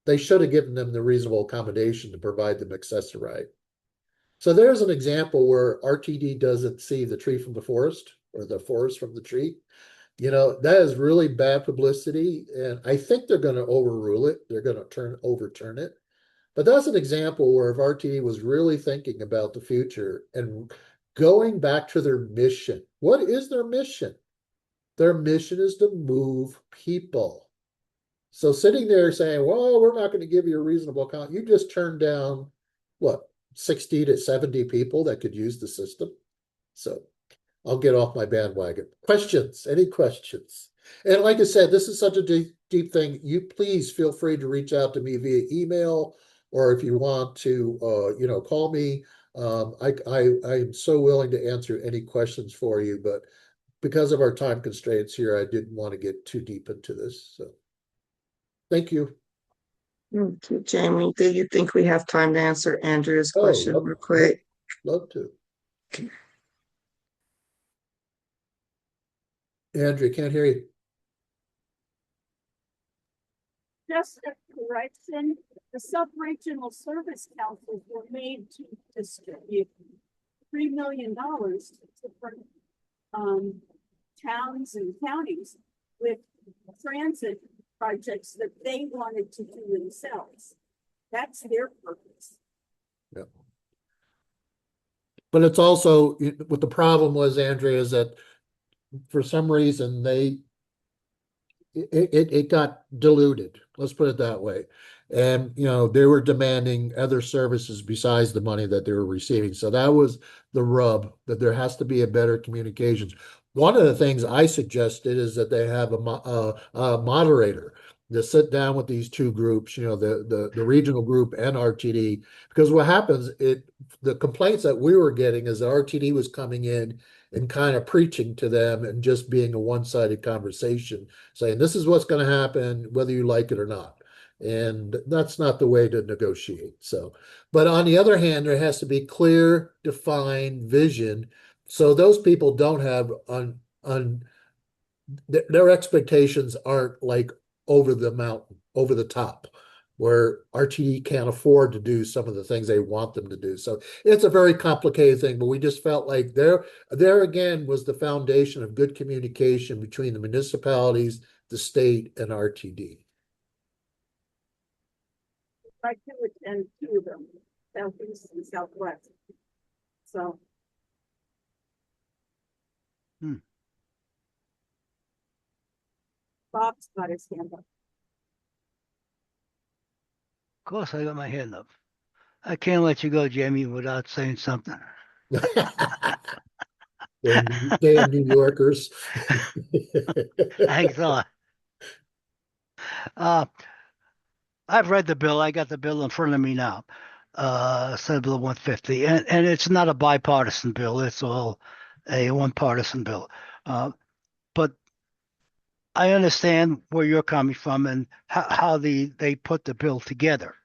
they should have given them the reasonable accommodation to provide them access to ride. So there's an example where RTD doesn't see the tree from the forest or the forest from the tree. That is really bad publicity, and I think they're going to overrule it. They're going to overturn it. But that's an example where if RTD was really thinking about the future and going back to their mission. What is their mission? Their mission is to move people. So sitting there saying, well, we're not going to give you a reasonable account. You just turned down, 60 to 70 people that could use the system. So I'll get off my bandwagon. Questions? Any questions? And like I said, this is such a deep thing. You please feel free to reach out to me via email, or if you want to, call me. I am so willing to answer any questions for you, but because of our time constraints here, I didn't want to get too deep into this. So thank you. Thank you, Jamie. Do you think we have time to answer Andrea's Oh, question real quick? Love to. Andrea, can't hear you. Just a correction, the sub-regional service councils were made to distribute $3 million to different towns and counties with transit projects that they wanted to do themselves. That's their purpose. Yeah. But it's also what the problem was, Andrea, is that for some reason it got diluted. Let's put it that way. And they were demanding other services besides the money that they were receiving. So that was the rub, that there has to be a better communications. One of the things I suggested is that they have a moderator to sit down with these two groups, the regional group and RTD, because what happens, the complaints that we were getting is that RTD was coming in and kind of preaching to them and just being a one-sided conversation, saying this is what's going to happen, whether you like it or not. And that's not the way to negotiate. So, but on the other hand, there has to be clear, defined vision. So those people don't have their expectations aren't like over the mountain, over the top, where RTD can't afford to do some of the things they want them to do. So it's a very complicated thing, but we just felt like there again was the foundation of good communication between the municipalities, the state, and RTD. I do attend two of them, Southeast and Southwest. So. Bob's got his hand up. Of course, I got my hand up. I can't let you go, Jamie, without saying something. Damn New Yorkers. I thought. I've read the bill. I got the bill in front of me now. Senate Bill 150, and it's not a bipartisan bill. It's all a one-partisan bill. But I understand where you're coming from and how they put the bill together.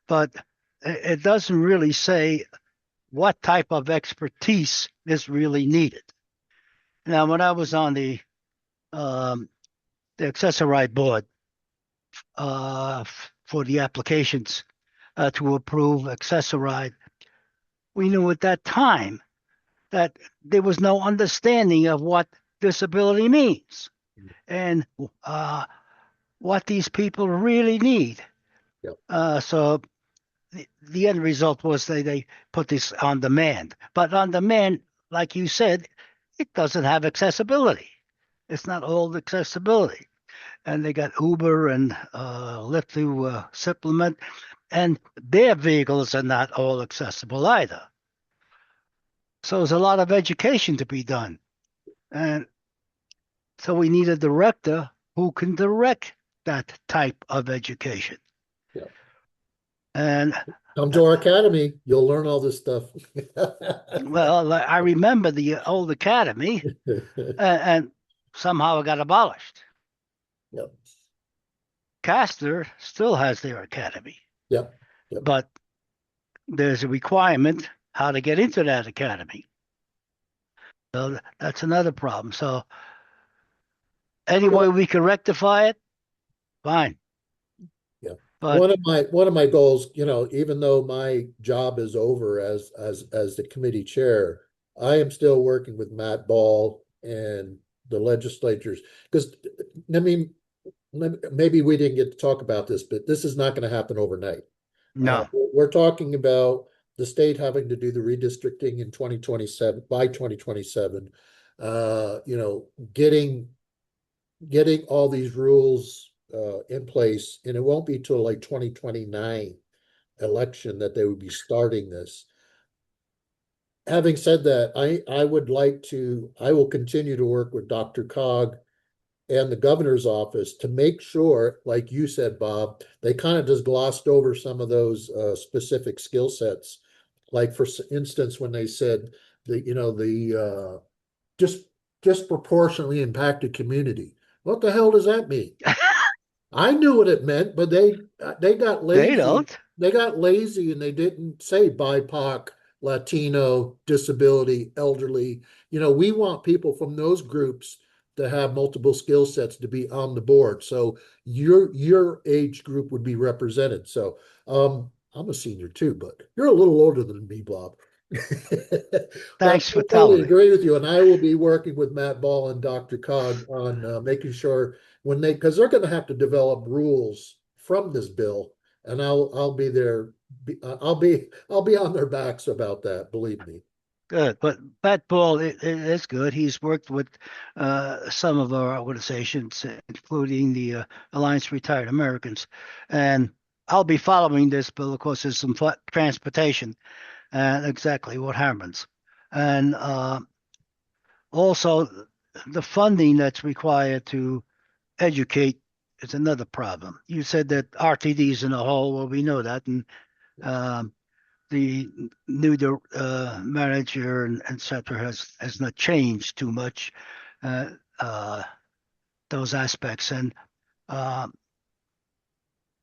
But it doesn't really say what type of expertise is really needed. Now, when I was on the Accessoride board for the applications to approve Accessoride, we knew at that time that there was no understanding of what disability means and what these people really need. Yep. So the end result was they put this on demand. But on demand, like you said, it doesn't have accessibility. It's not all accessibility. And they got Uber and Lyft to supplement, and their vehicles are not all accessible either. So there's a lot of education to be done. And so we need a director who can direct that type of education. Yeah. And come to our academy, you'll learn all this stuff. well, I remember the old academy, and somehow it got abolished. Yep. Castor still has their academy. Yep. But there's a requirement how to get into that academy. So that's another problem. So any way we can rectify it, fine. Yeah. But one of my goals, even though my job is over as the committee chair, I am still working with Matt Ball and the legislatures, because maybe we didn't get to talk about this, but this is not going to happen overnight. no. We're talking about the state having to do the redistricting in 2027, by 2027. Getting all these rules in place, and it won't be till like 2029 election that they would be starting this. having said that, I would like to, I will continue to work with Dr. Cog and the governor's office to make sure, like you said, Bob, they kind of just glossed over some of those specific skill sets. Like for instance, when they said the just disproportionately impacted community. What the hell does that mean? I knew what it meant, but they got They lazy. don't. They got lazy and they didn't say BIPOC, Latino, disability, elderly. We want people from those groups to have multiple skill sets to be on the board. So your age group would be represented. So I'm a senior too, but you're a little older than me, Bob. But Thanks I for totally telling me. agree with you, and I will be working with Matt Ball and Dr. Cog on making sure because they're going to have to develop rules from this bill, and I'll be there. I'll be on their backs about that. Believe me. Good, but Matt Ball is good. He's worked with some of our organizations, including the Alliance for Retired Americans, and I'll be following this bill. Of course, there's some transportation and exactly what happens, and also the funding that's required to educate is another problem. You said that RTD's in a hole. Well, we know that, and um, the new manager and et cetera has not changed too much uh, uh, those aspects. And uh,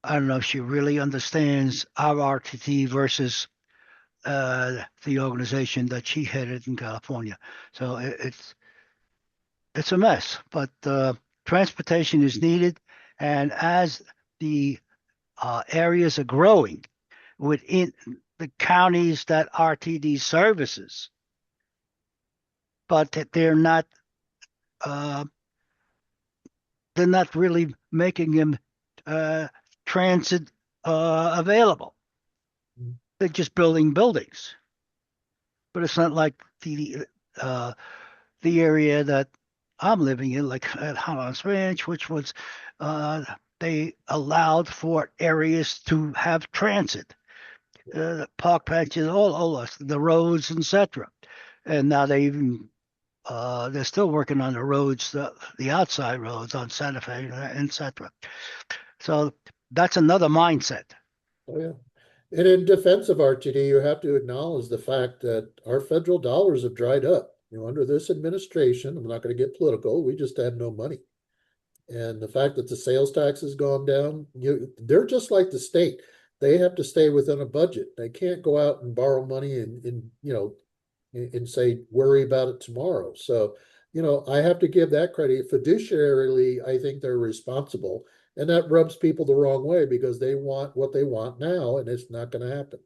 I don't know if she really understands our RTT versus the organization that she headed in California. So it's a mess, but transportation is needed. And as the areas are growing within the counties that RTD services, but uh, they're not really making them transit available. They're just building buildings, but it's not like the area that I'm living in, like at Highlands Ranch, which was they allowed for areas to have transit, park benches, all the roads, etc. And now they're still working on the roads, the outside roads on Santa Fe, etc. So that's another mindset. Oh yeah. And in defense of RTD, you have to acknowledge the fact that our federal dollars have dried up. Under this administration, I'm not going to get political. We just have no money. And the fact that the sales tax has gone down, they're just like the state. They have to stay within a budget. They can't go out and borrow money and say worry about it tomorrow. So, I have to give that credit. Fiduciarily, I think they're responsible, and that rubs people the wrong way because they want what they want now, and it's not going to happen.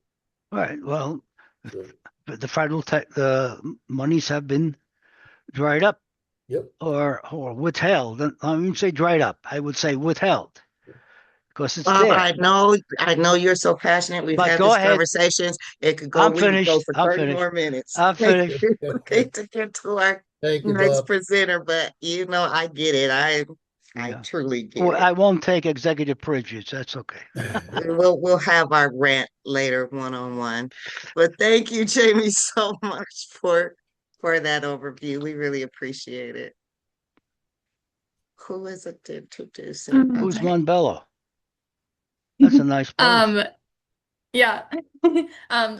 All right. Well, So, the federal the monies have been dried up. yep. Or withheld. I wouldn't say dried up. I would say withheld because it's Bob, there. I know you're so passionate. We've But had go these ahead. conversations. We could I'm go finished. for I'm 30 finished. more minutes. I'm finished. We to get to our Thank you, next Bob. presenter, but I get it. I Yeah. truly get Well, it. I won't take executive privilege. That's okay. We'll have our rant later one-on-one. But thank you, Jamie, so much for that overview. We really appreciate it. Who is it to introduce? Who's Monbello? That's a nice place. Yeah.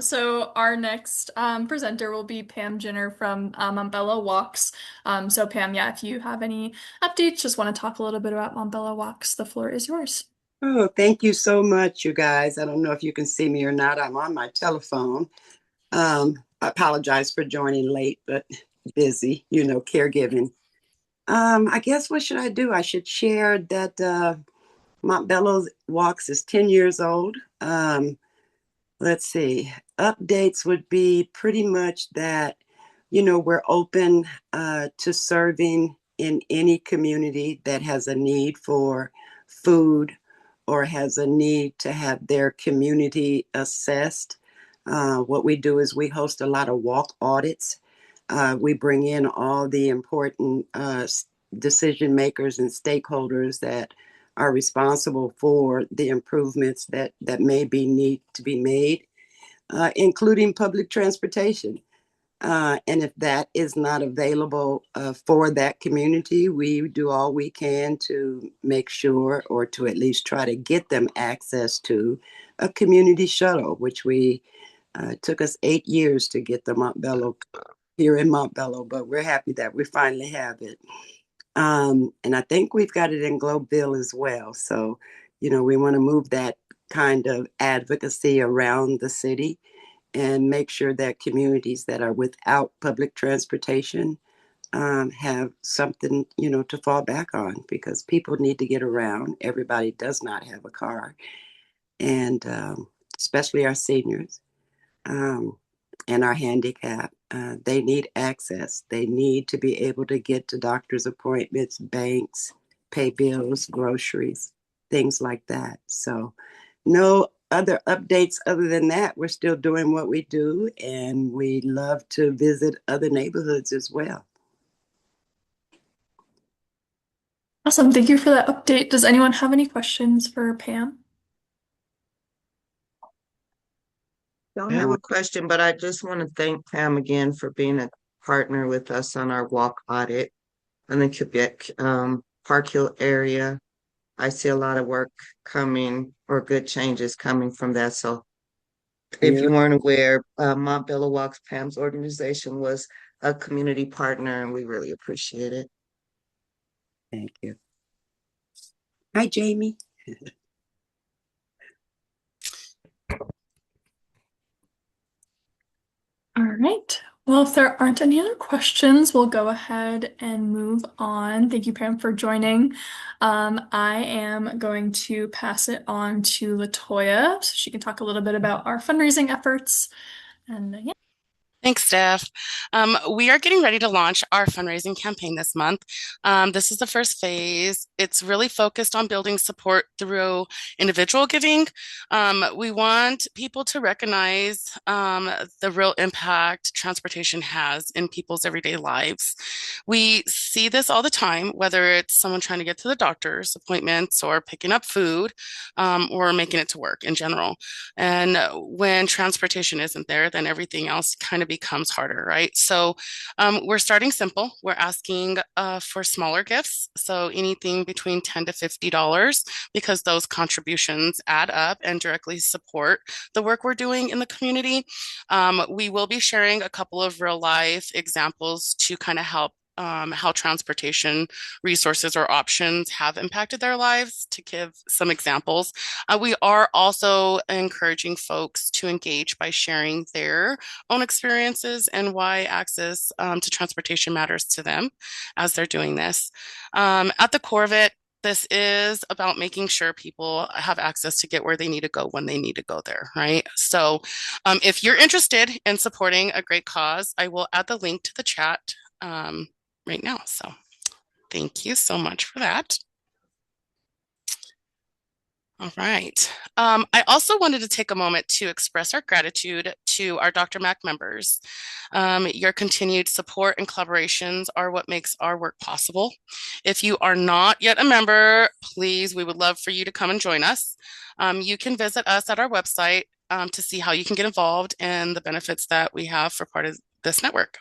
So our next presenter will be Pam Jenner from Montbello Walks. So Pam, yeah, if you have any updates, just want to talk a little bit about Montbello Walks, the floor is yours. Oh, thank you so much, you guys. I don't know if you can see me or not. I'm on my telephone. I apologize for joining late, but busy, caregiving. I guess what should I do? I should share that Montbello Walks is 10 years old. Let's see. Updates would be pretty much that, we're open to serving in any community that has a need for food or has a need to have their community assessed. What we do is we host a lot of walk audits. We bring in all the important decision makers and stakeholders that are responsible for the improvements that maybe need to be made, including public transportation. And if that is not available for that community, we do all we can to make sure, or to at least try to get them access to a community shuttle, which we took us 8 years to get the Montbello here in Montbello, but we're happy that we finally have it. And I think we've got it in Globeville as well. So, we want to move that kind of advocacy around the city and make sure that communities that are without public transportation have something, to fall back on, because people need to get around. Everybody does not have a car, and especially our seniors and our handicapped. They need access. They need to be able to get to doctor's appointments, banks, pay bills, groceries, things like that. So no other updates other than that. We're still doing what we do, and we love to visit other neighborhoods as well. Awesome. Thank you for that update. Does anyone have any questions for Pam? Don't have a question, but I just want to thank Pam again for being a partner with us on our walk audit in the Quebec Park Hill area. I see a lot of work coming, or good changes coming from that. So if you weren't aware, Montbello Walks, Pam's organization, was a community partner, and we really appreciate it. Thank you. Hi, Jamie. All right. Well, if there aren't any other questions, we'll go ahead and move on. Thank you, Pam, for joining. I am going to pass it on to Latoya so she can talk a little bit about our fundraising efforts. And yeah. Thanks, Steph. We are getting ready to launch our fundraising campaign this month. This is the first phase. It's really focused on building support through individual giving. We want people to recognize the real impact transportation has in people's everyday lives. We see this all the time, whether it's someone trying to get to the doctor's appointments, or picking up food, or making it to work in general. And when transportation isn't there, then everything else kind of becomes harder, right? So we're starting simple. We're asking for smaller gifts, so anything between $10 to $50, because those contributions add up and directly support the work we're doing in the community. We will be sharing a couple of real life examples to kind of help how transportation resources or options have impacted their lives, to give some examples. We are also encouraging folks to engage by sharing their own experiences and why access to transportation matters to them as they're doing this. At the core of it, this is about making sure people have access to get where they need to go when they need to go there, right? So if you're interested in supporting a great cause, I will add the link to the chat right now. So thank you so much for that. All right. I also wanted to take a moment to express our gratitude to our DRMAC members. Your continued support and collaborations are what makes our work possible. If you are not yet a member, please, we would love for you to come and join us. You can visit us at our website to see how you can get involved and the benefits that we have for part of this network.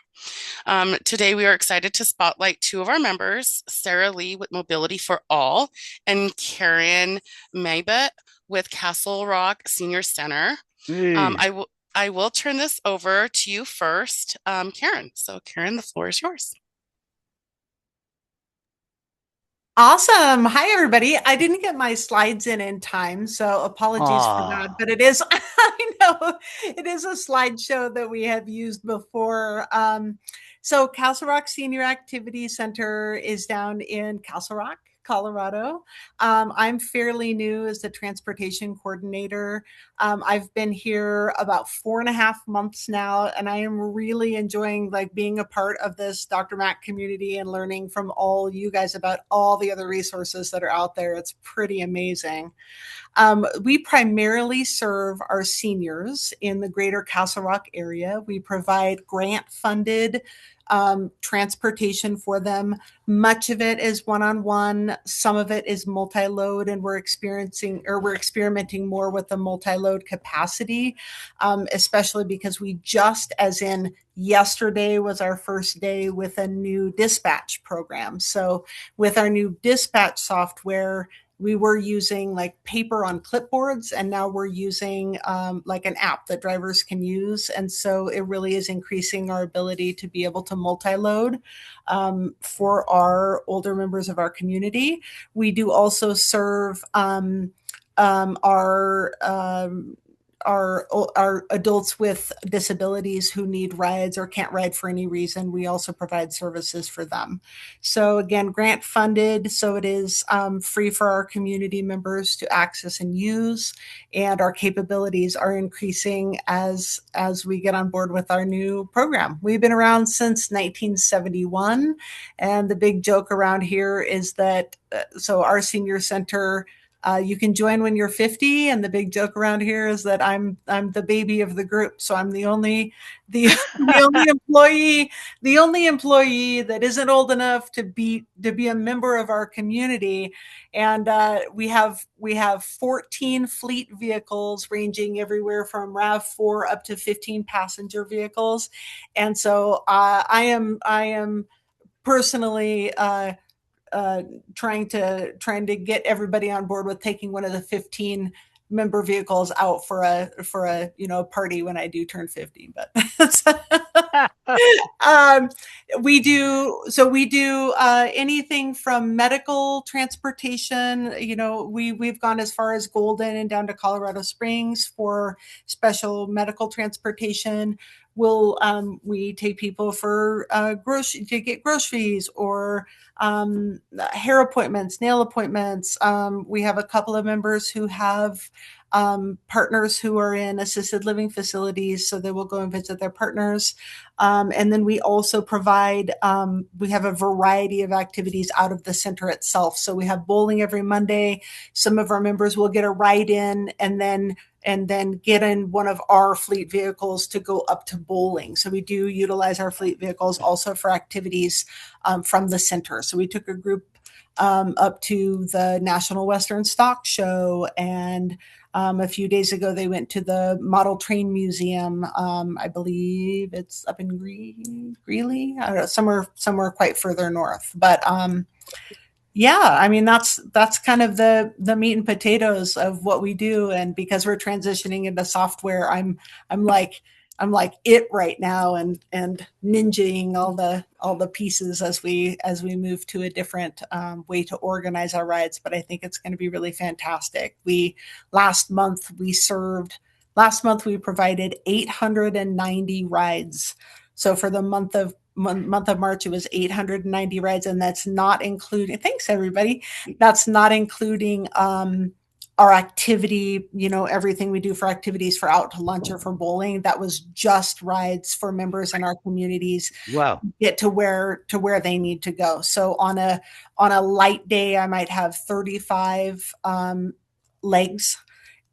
Today, we are excited to spotlight two of our members, Sarah Lee with Mobility for All and Karen Maybet with Castle Rock Senior Center. I will turn this over to you first, Karen. So Karen, the floor is yours. Awesome. Hi, everybody. I didn't get my slides in time, so apologies for that. But it is, I know, it is a slideshow that we have used before. So Castle Rock Senior Activity Center is down in Castle Rock, Colorado. I'm fairly new as the transportation coordinator. I've been here about 4.5 months now, and I am really enjoying being a part of this DRMAC community and learning from all you guys about all the other resources that are out there. It's pretty amazing. We primarily serve our seniors in the greater Castle Rock area. We provide grant-funded transportation for them. Much of it is one-on-one. Some of it is multi-load, and we're experimenting more with the multi-load capacity, especially because we just, as in yesterday was our first day with a new dispatch program. So with our new dispatch software, we were using like paper on clipboards, and now we're using like an app that drivers can use. And so it really is increasing our ability to be able to multi-load for our older members of our community. We do also serve our adults with disabilities who need rides or can't ride for any reason. We also provide services for them. So again, grant funded, so it is free for our community members to access and use, and our capabilities are increasing as we get on board with our new program. We've been around since 1971, and the big joke around here is that so our senior center, you can join when you're 50, and the big joke around here is that I'm the baby of the group, so I'm the only employee that isn't old enough to be a member of our community. And we have 14 fleet vehicles ranging everywhere from RAV4 up to 15 passenger vehicles, and so I am personally trying to get everybody on board with taking one of the 15 member vehicles out for a party when I do turn 50. But we do anything from medical transportation. We've gone as far as Golden and down to Colorado Springs for special medical transportation. We take people for to get groceries or hair appointments, nail appointments. We have a couple of members who have partners who are in assisted living facilities, so they will go and visit their partners. And then we also provide, we have a variety of activities out of the center itself. So we have bowling every Monday. Some of our members will get a ride in and then get in one of our fleet vehicles to go up to bowling. So we do utilize our fleet vehicles also for activities from the center. So we took a group up to the National Western Stock Show, and a few days ago they went to the Model Train Museum. I believe it's up in Greeley, I don't know, somewhere quite further north. But yeah, I mean, that's kind of the meat and potatoes of what we do. And because we're transitioning into software, I'm like it right now, and ninjaing all the pieces as we move to a different way to organize our rides. But I think it's going to be really fantastic. Last month we provided 890 rides. So for the month of March, it was 890 rides, and that's not including, thanks everybody, that's not including our activity, everything we do for activities for out to lunch or for bowling. That was just rides for members in our communities. Wow. Get to where they need to go. So on a light day, I might have 35 legs.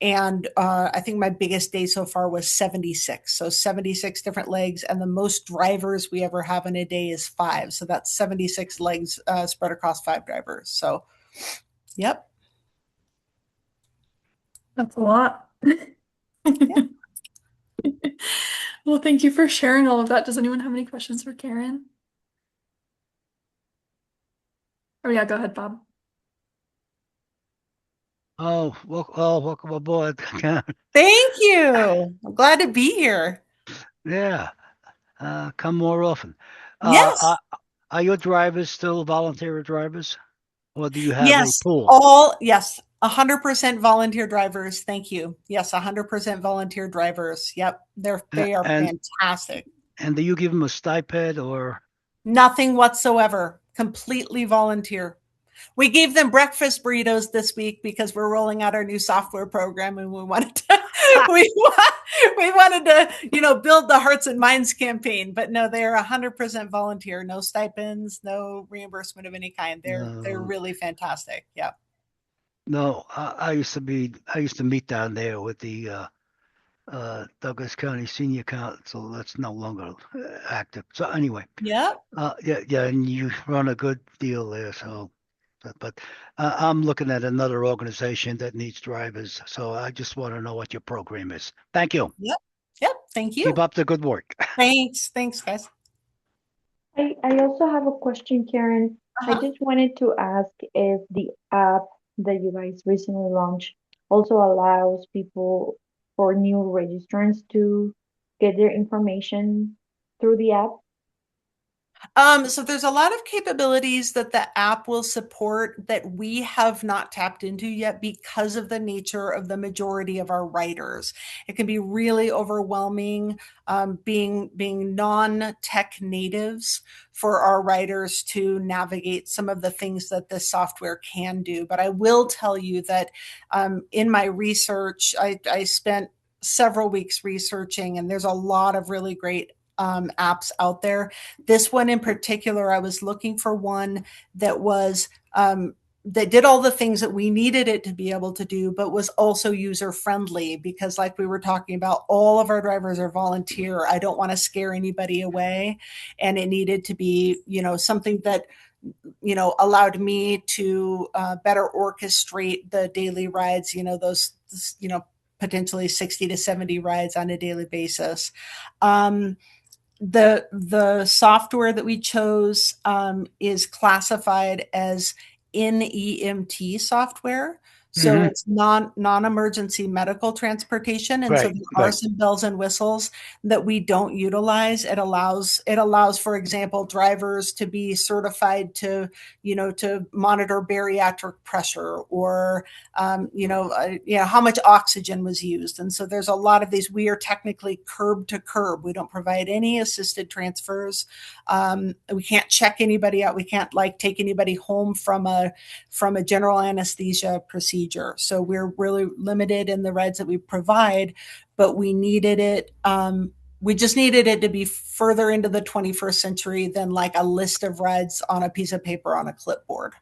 And I think my biggest day so far was 76. So 76 different legs. And the most drivers we ever have in a day is 5. So that's 76 legs spread across 5 drivers. So, yep. That's a lot. Well, thank you for sharing all of that. Does anyone have any questions for Karen? Oh, yeah, go ahead, Bob. Oh, welcome aboard. Thank you. I'm glad to be here. Yeah. Come more often. Yes. Are your drivers still volunteer drivers? Or do you have Yes, a pool? Yes, 100% volunteer drivers. Thank you. Yes, 100% volunteer drivers. Yep, they are fantastic. And do you give them a stipend or? Nothing whatsoever. Completely volunteer. We gave them breakfast burritos this week because we're rolling out our new software program, and we wanted to we wanted to build the Hearts and Minds campaign. But no, they are 100% volunteer. No stipends, no reimbursement of any kind. They're really fantastic. Yeah. No, I used to meet down there with the Douglas County Senior Council. That's no longer active. So anyway, Yep. yeah, and you run a good deal there. So, but I'm looking at another organization that needs drivers. So I just want to know what your program is. Thank you. Yep. Yep. Thank you. Keep up the good work. Thanks. Thanks, guys. I also have a question, Karen. I Uh-huh. just wanted to ask if the app that you guys recently launched also allows people for new registrants to get their information through the app. So there's a lot of capabilities that the app will support that we have not tapped into yet because of the nature of the majority of our writers. It can be really overwhelming, being non-tech natives for our writers to navigate some of the things that this software can do. But I will tell you that in my research, I spent several weeks researching, and there's a lot of really great apps out there. This one in particular, I was looking for one that was that did all the things that we needed it to be able to do, but was also user friendly because, like we were talking about, all of our drivers are volunteer. I don't want to scare anybody away, and it needed to be, something that allowed me to better orchestrate the daily rides. Those potentially 60 to 70 rides on a daily basis. The software that we chose is classified as NEMT software. So it's non-emergency medical transportation. And so Right, there are right. some bells and whistles that we don't utilize. It allows, for example, drivers to be certified to monitor bariatric pressure or, how much oxygen was used. And so there's a lot of these. We are technically curb to curb. We don't provide any assisted transfers. We can't check anybody out. We can't take anybody home from a general anesthesia procedure. So we're really limited in the rides that we provide, but we needed it. We just needed it to be further into the 21st century than like a list of rides on a piece of paper on a clipboard.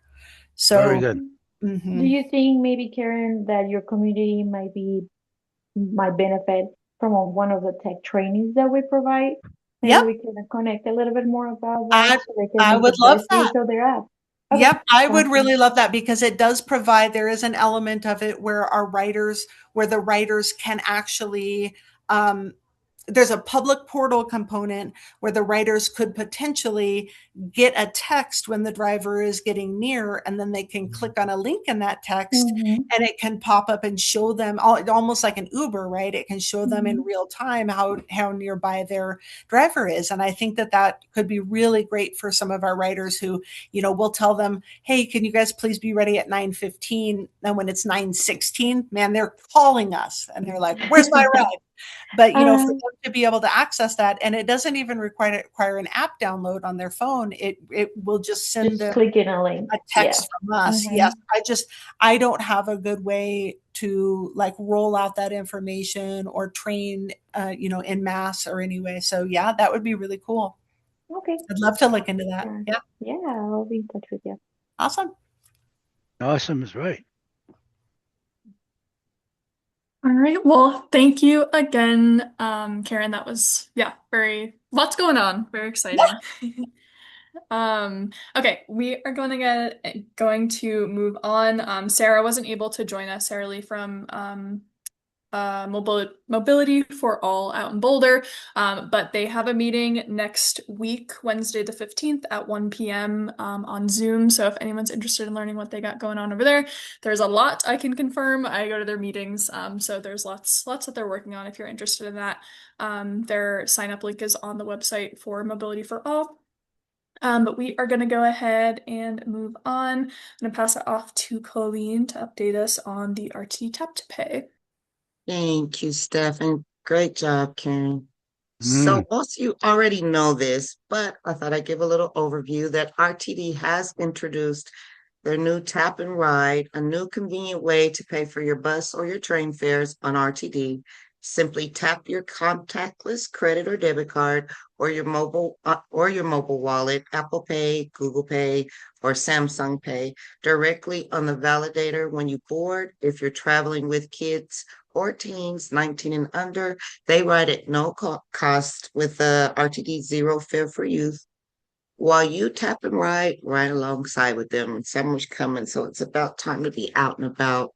So Very good. Do you think maybe, Karen, that your community might benefit from one of the tech trainings that we provide? Maybe Yep. we can connect a little bit more about that so they can I make would the love best use that. of their app. Okay, Yep, I would sounds really good. love that because it does provide, there is an element of it where the writers can actually, there's a public portal component where the writers could potentially get a text when the driver is getting near, and then they can click on a link in that text Mhm, and it can pop up and show them almost like an Uber, right? It can show them in mhm. real time how nearby their driver is. And I think that could be really great for some of our writers who, we'll tell them, hey, can you guys please be ready at 9:15? And when it's 9:16, man, they're calling us and they're like, where's my ride? But for them to be able to access that, and it doesn't even require an app download on their phone. It will just send Just them clicking a link. a Yeah. text from us. Mhm. Yes, I don't have a good way to roll out that information or train, in mass or anyway. So yeah, that would be really cool. Okay. I'd love to look into that. Sure. Yeah, Yeah, I'll be in touch with you. awesome. Awesome is right. All right. Well, thank you again, Karen. That was, lots going on. Very exciting. Okay, we are going to move on. Sarah wasn't able to join us, Sarah Lee from Mobility for All out in Boulder. But they have a meeting next week, Wednesday the 15th at 1 p.m. On Zoom. So if anyone's interested in learning what they got going on over there, there's a lot I can confirm. I go to their meetings. So there's lots that they're working on if you're interested in that. Their sign up link is on the website for Mobility for All. But we are going to go ahead and move on. I'm going to pass it off to Colleen to update us on the RT Tap to Pay. Thank you, Stephen. Great job, Karen. So most of you already know this, but I thought I'd give a little overview that RTD has introduced their new Tap and Ride, a new convenient way to pay for your bus or your train fares on RTD. Simply tap your contactless credit or debit card or your mobile wallet, Apple Pay, Google Pay, or Samsung Pay directly on the validator when you board. If you're traveling with kids or teens 19 and under. They ride at no cost with the RTD Zero Fare for Youth. While you tap and ride right alongside with them. Summer's coming, so it's about time to be out and about.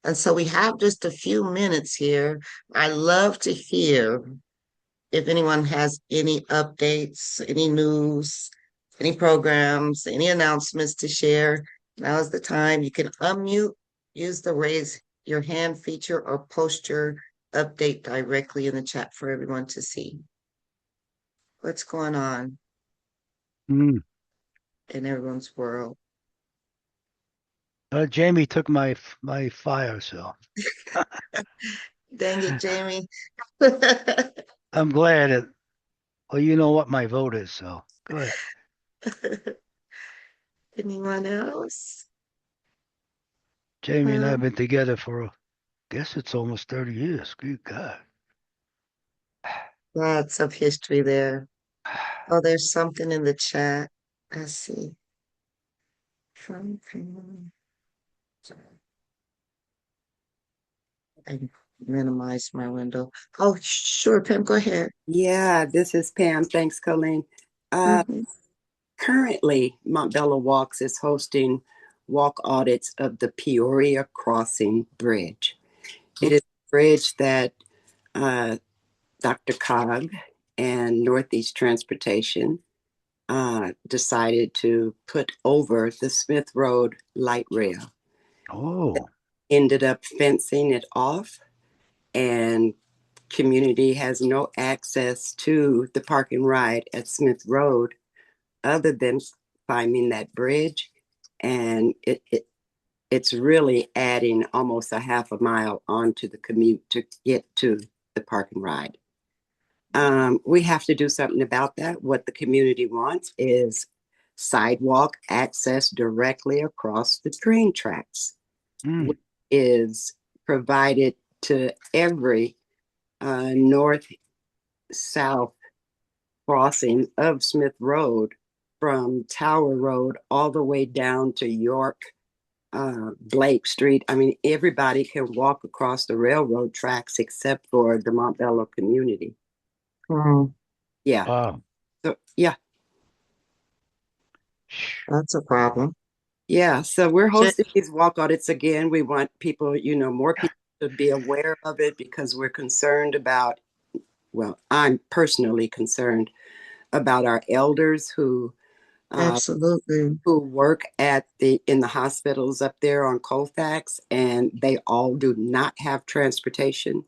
And so we have just a few minutes here. I love to hear if anyone has any updates, any news, any programs, any announcements to share. Now is the time. You can unmute, use the raise your hand feature, or post your update directly in the chat for everyone to see. What's going on in everyone's world? Jamie took my fire, so Dang it, Jamie. I'm glad that. Well, you know what my vote is, so go ahead. Anyone else? Jamie and I have been together for, I guess it's almost 30 years. Good God. Lots of history there. Oh, there's something in the chat. Let's see. I minimize my window. Oh, sure, Pam, go ahead. Yeah, this is Pam. Thanks, Colleen. Mhm. Currently, Montbello Walks is hosting walk audits of the Peoria Crossing Bridge. It is a bridge that Dr. Cog and Northeast Transportation decided to put over the Smith Road light rail. Oh. Ended up fencing it off, and community has no access to the park and ride at Smith Road other than climbing that bridge. And it's really adding almost a half a mile onto the commute to get to the park and ride. We have to do something about that. What the community wants is sidewalk access directly across the train tracks, which is provided to every north-south crossing of Smith Road from Tower Road all the way down to York, Blake Street. I mean, everybody can walk across the railroad tracks except for the Montbello community. Yeah. Wow. So, yeah. That's a problem. Yeah. So we're hosting these walk audits again. We want people, more people to be aware of it because we're concerned about, well, I'm personally concerned about our elders who absolutely who work in the hospitals up there on Colfax, and they all do not have transportation.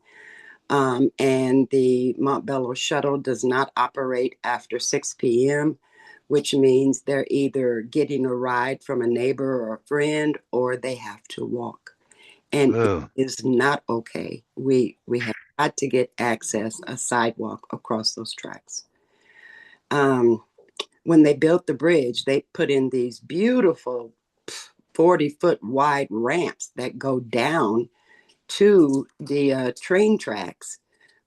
And the Montbello shuttle does not operate after 6 p.m., which means they're either getting a ride from a neighbor or a friend, or they have to walk. And it is not okay. We have got to get access, a sidewalk across those tracks. When they built the bridge, they put in these beautiful 40-foot wide ramps that go down to the train tracks.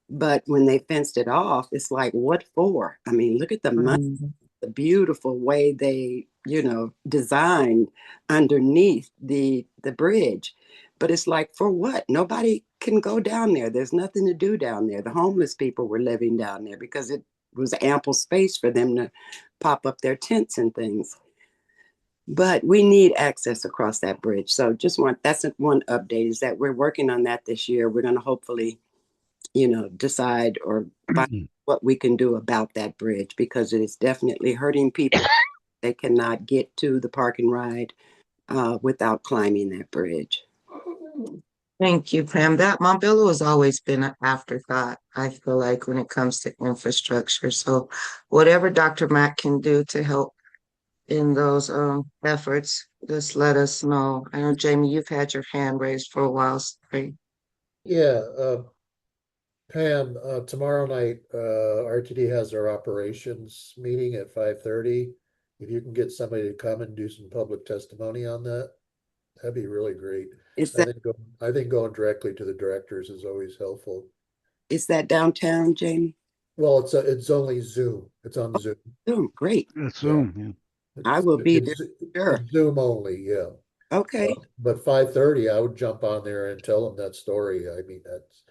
But when they fenced it off, it's like, what for? I mean, look at the money, the beautiful way they, designed underneath the bridge. But it's like, for what? Nobody can go down there. There's nothing to do down there. The homeless people were living down there because it was ample space for them to pop up their tents and things. But we need access across that bridge. So that's one update, is that we're working on that this year. We're going to hopefully, decide or find what we can do about that bridge, because it is definitely hurting people. They cannot get to the park and ride without climbing that bridge. Thank you, Pam. That Montbello has always been an afterthought, I feel like, when it comes to infrastructure. So whatever Dr. Mack can do to help in those efforts, just let us know. I know, Jamie, you've had your hand raised for a while. Sorry. Yeah, Pam, tomorrow night, RTD has their operations meeting at 5:30. If you can get somebody to come and do some public testimony on that, that'd be really great. I think going directly to the directors is always helpful. Is that downtown, Jamie? Well, it's only Zoom. It's on Zoom. Zoom, great. It's Zoom. Yeah. I will be there. Sure. Zoom only, yeah. Okay. But 5:30, I would jump on there and tell them that story. I mean, that's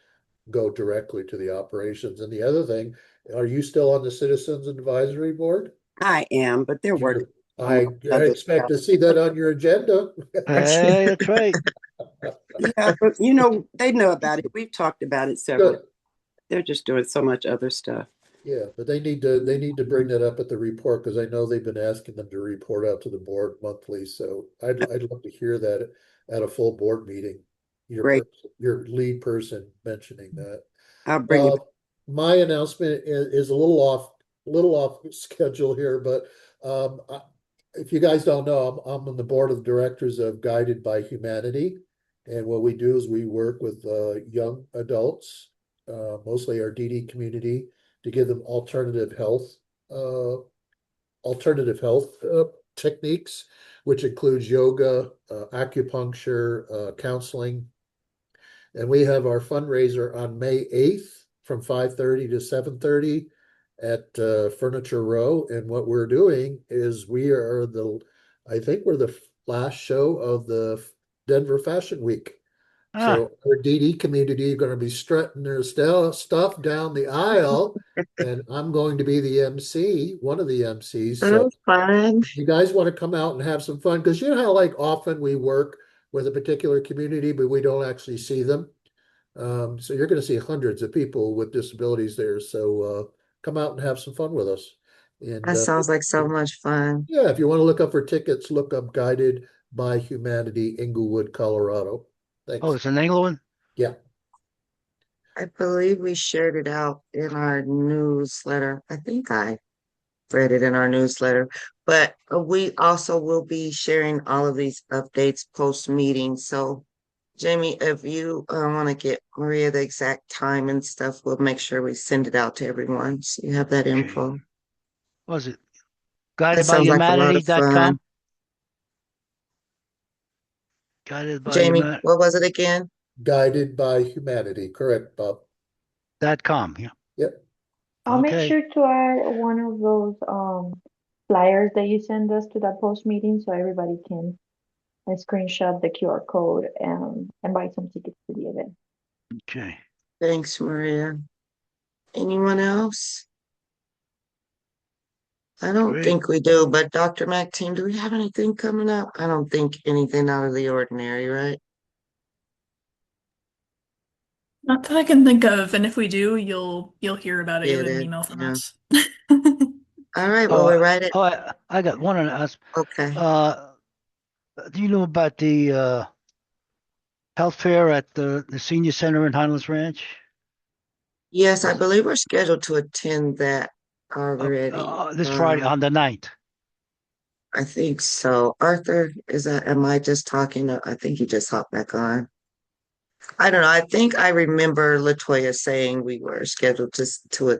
go directly to the operations. And the other thing, are you still on the Citizens Advisory Board? I am, but they're working on I other expect stuff. to see that on your agenda. Hey, that's right. Yeah, but you know, they know about it. We've talked about it several. Good. They're just doing so much other stuff. Yeah, but they need to bring that up at the report because I know they've been asking them to report out to the board monthly. So I'd love to hear that at a full board meeting. Great. Your lead person mentioning that. I'll bring it. My announcement is a little off schedule here, but if you guys don't know, I'm on the board of directors of Guided by Humanity, and what we do is we work with young adults, mostly our DD community, to give them uh, alternative health techniques, which includes yoga, acupuncture, counseling. And we have our fundraiser on May 8th from 5:30 to 7:30 at Furniture Row. And what we're doing is I think we're the last show of the Denver Fashion Week. So our DD community are going to be strutting their stuff down the aisle, and I'm going to be the MC, one of the MCs. So Oh, fun. you guys want to come out and have some fun, because you know how like often we work with a particular community, but we don't actually see them. So you're going to see hundreds of people with disabilities there. So come out and have some fun with us. And That sounds like so much fun. yeah, if you want to look up for tickets, look up Guided by Humanity, Inglewood, Colorado. Thanks. Oh, it's in England? Yeah. I believe we shared it out in our newsletter. I think I read it in our newsletter, but we also will be sharing all of these updates post meeting. So, Jamie, if you want to get Maria the exact time and stuff, we'll make sure we send it out to everyone so you have that info. Was it That sounds like a lot of fun. guidedbyhumanity.com? Guided by Jamie, Humanity. what was it again? Guided by Humanity. Correct, Bob. .com. Yeah. Yep. I'll make Okay. sure to add one of those flyers that you send us to that post meeting so everybody can screenshot the QR code and buy some tickets to the event. Okay. Thanks, Maria. Anyone else? I don't Great. think we do, but Dr. Mac team, do we have anything coming up? I don't think anything out of the ordinary, right? Not that I can think of, and if we do, you'll hear about it. You'll get an email from us. All right, well, we're right at I got one to ask. okay. Do you know about the health fair at the senior center in Highlands Ranch? Yes, I believe we're scheduled to attend that already. This Friday on the 9th. I think so. Arthur, am I just talking? I think he just hopped back on. I don't know. I think I remember Latoya saying we were scheduled to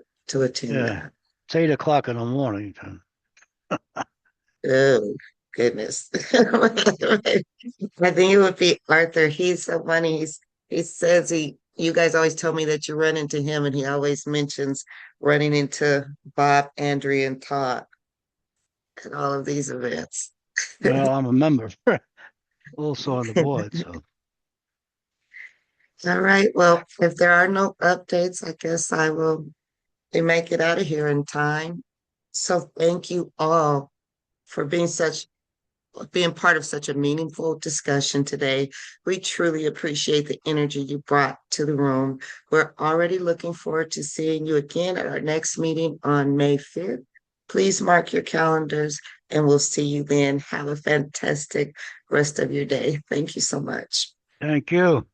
attend that. It's 8 o'clock in the morning. Oh, goodness. I think it would be Arthur. He's so funny. He says you guys always tell me that you run into him, and he always mentions running into Bob, Andrea, and Todd at all of these events. Well, I'm a member also on the board, so. All right. Well, if there are no updates, I guess I will make it out of here in time. So thank you all for being part of such a meaningful discussion today. We truly appreciate the energy you brought to the room. We're already looking forward to seeing you again at our next meeting on May 5th. Please mark your calendars and we'll see you then. Have a fantastic rest of your day. Thank you so much. Thank you.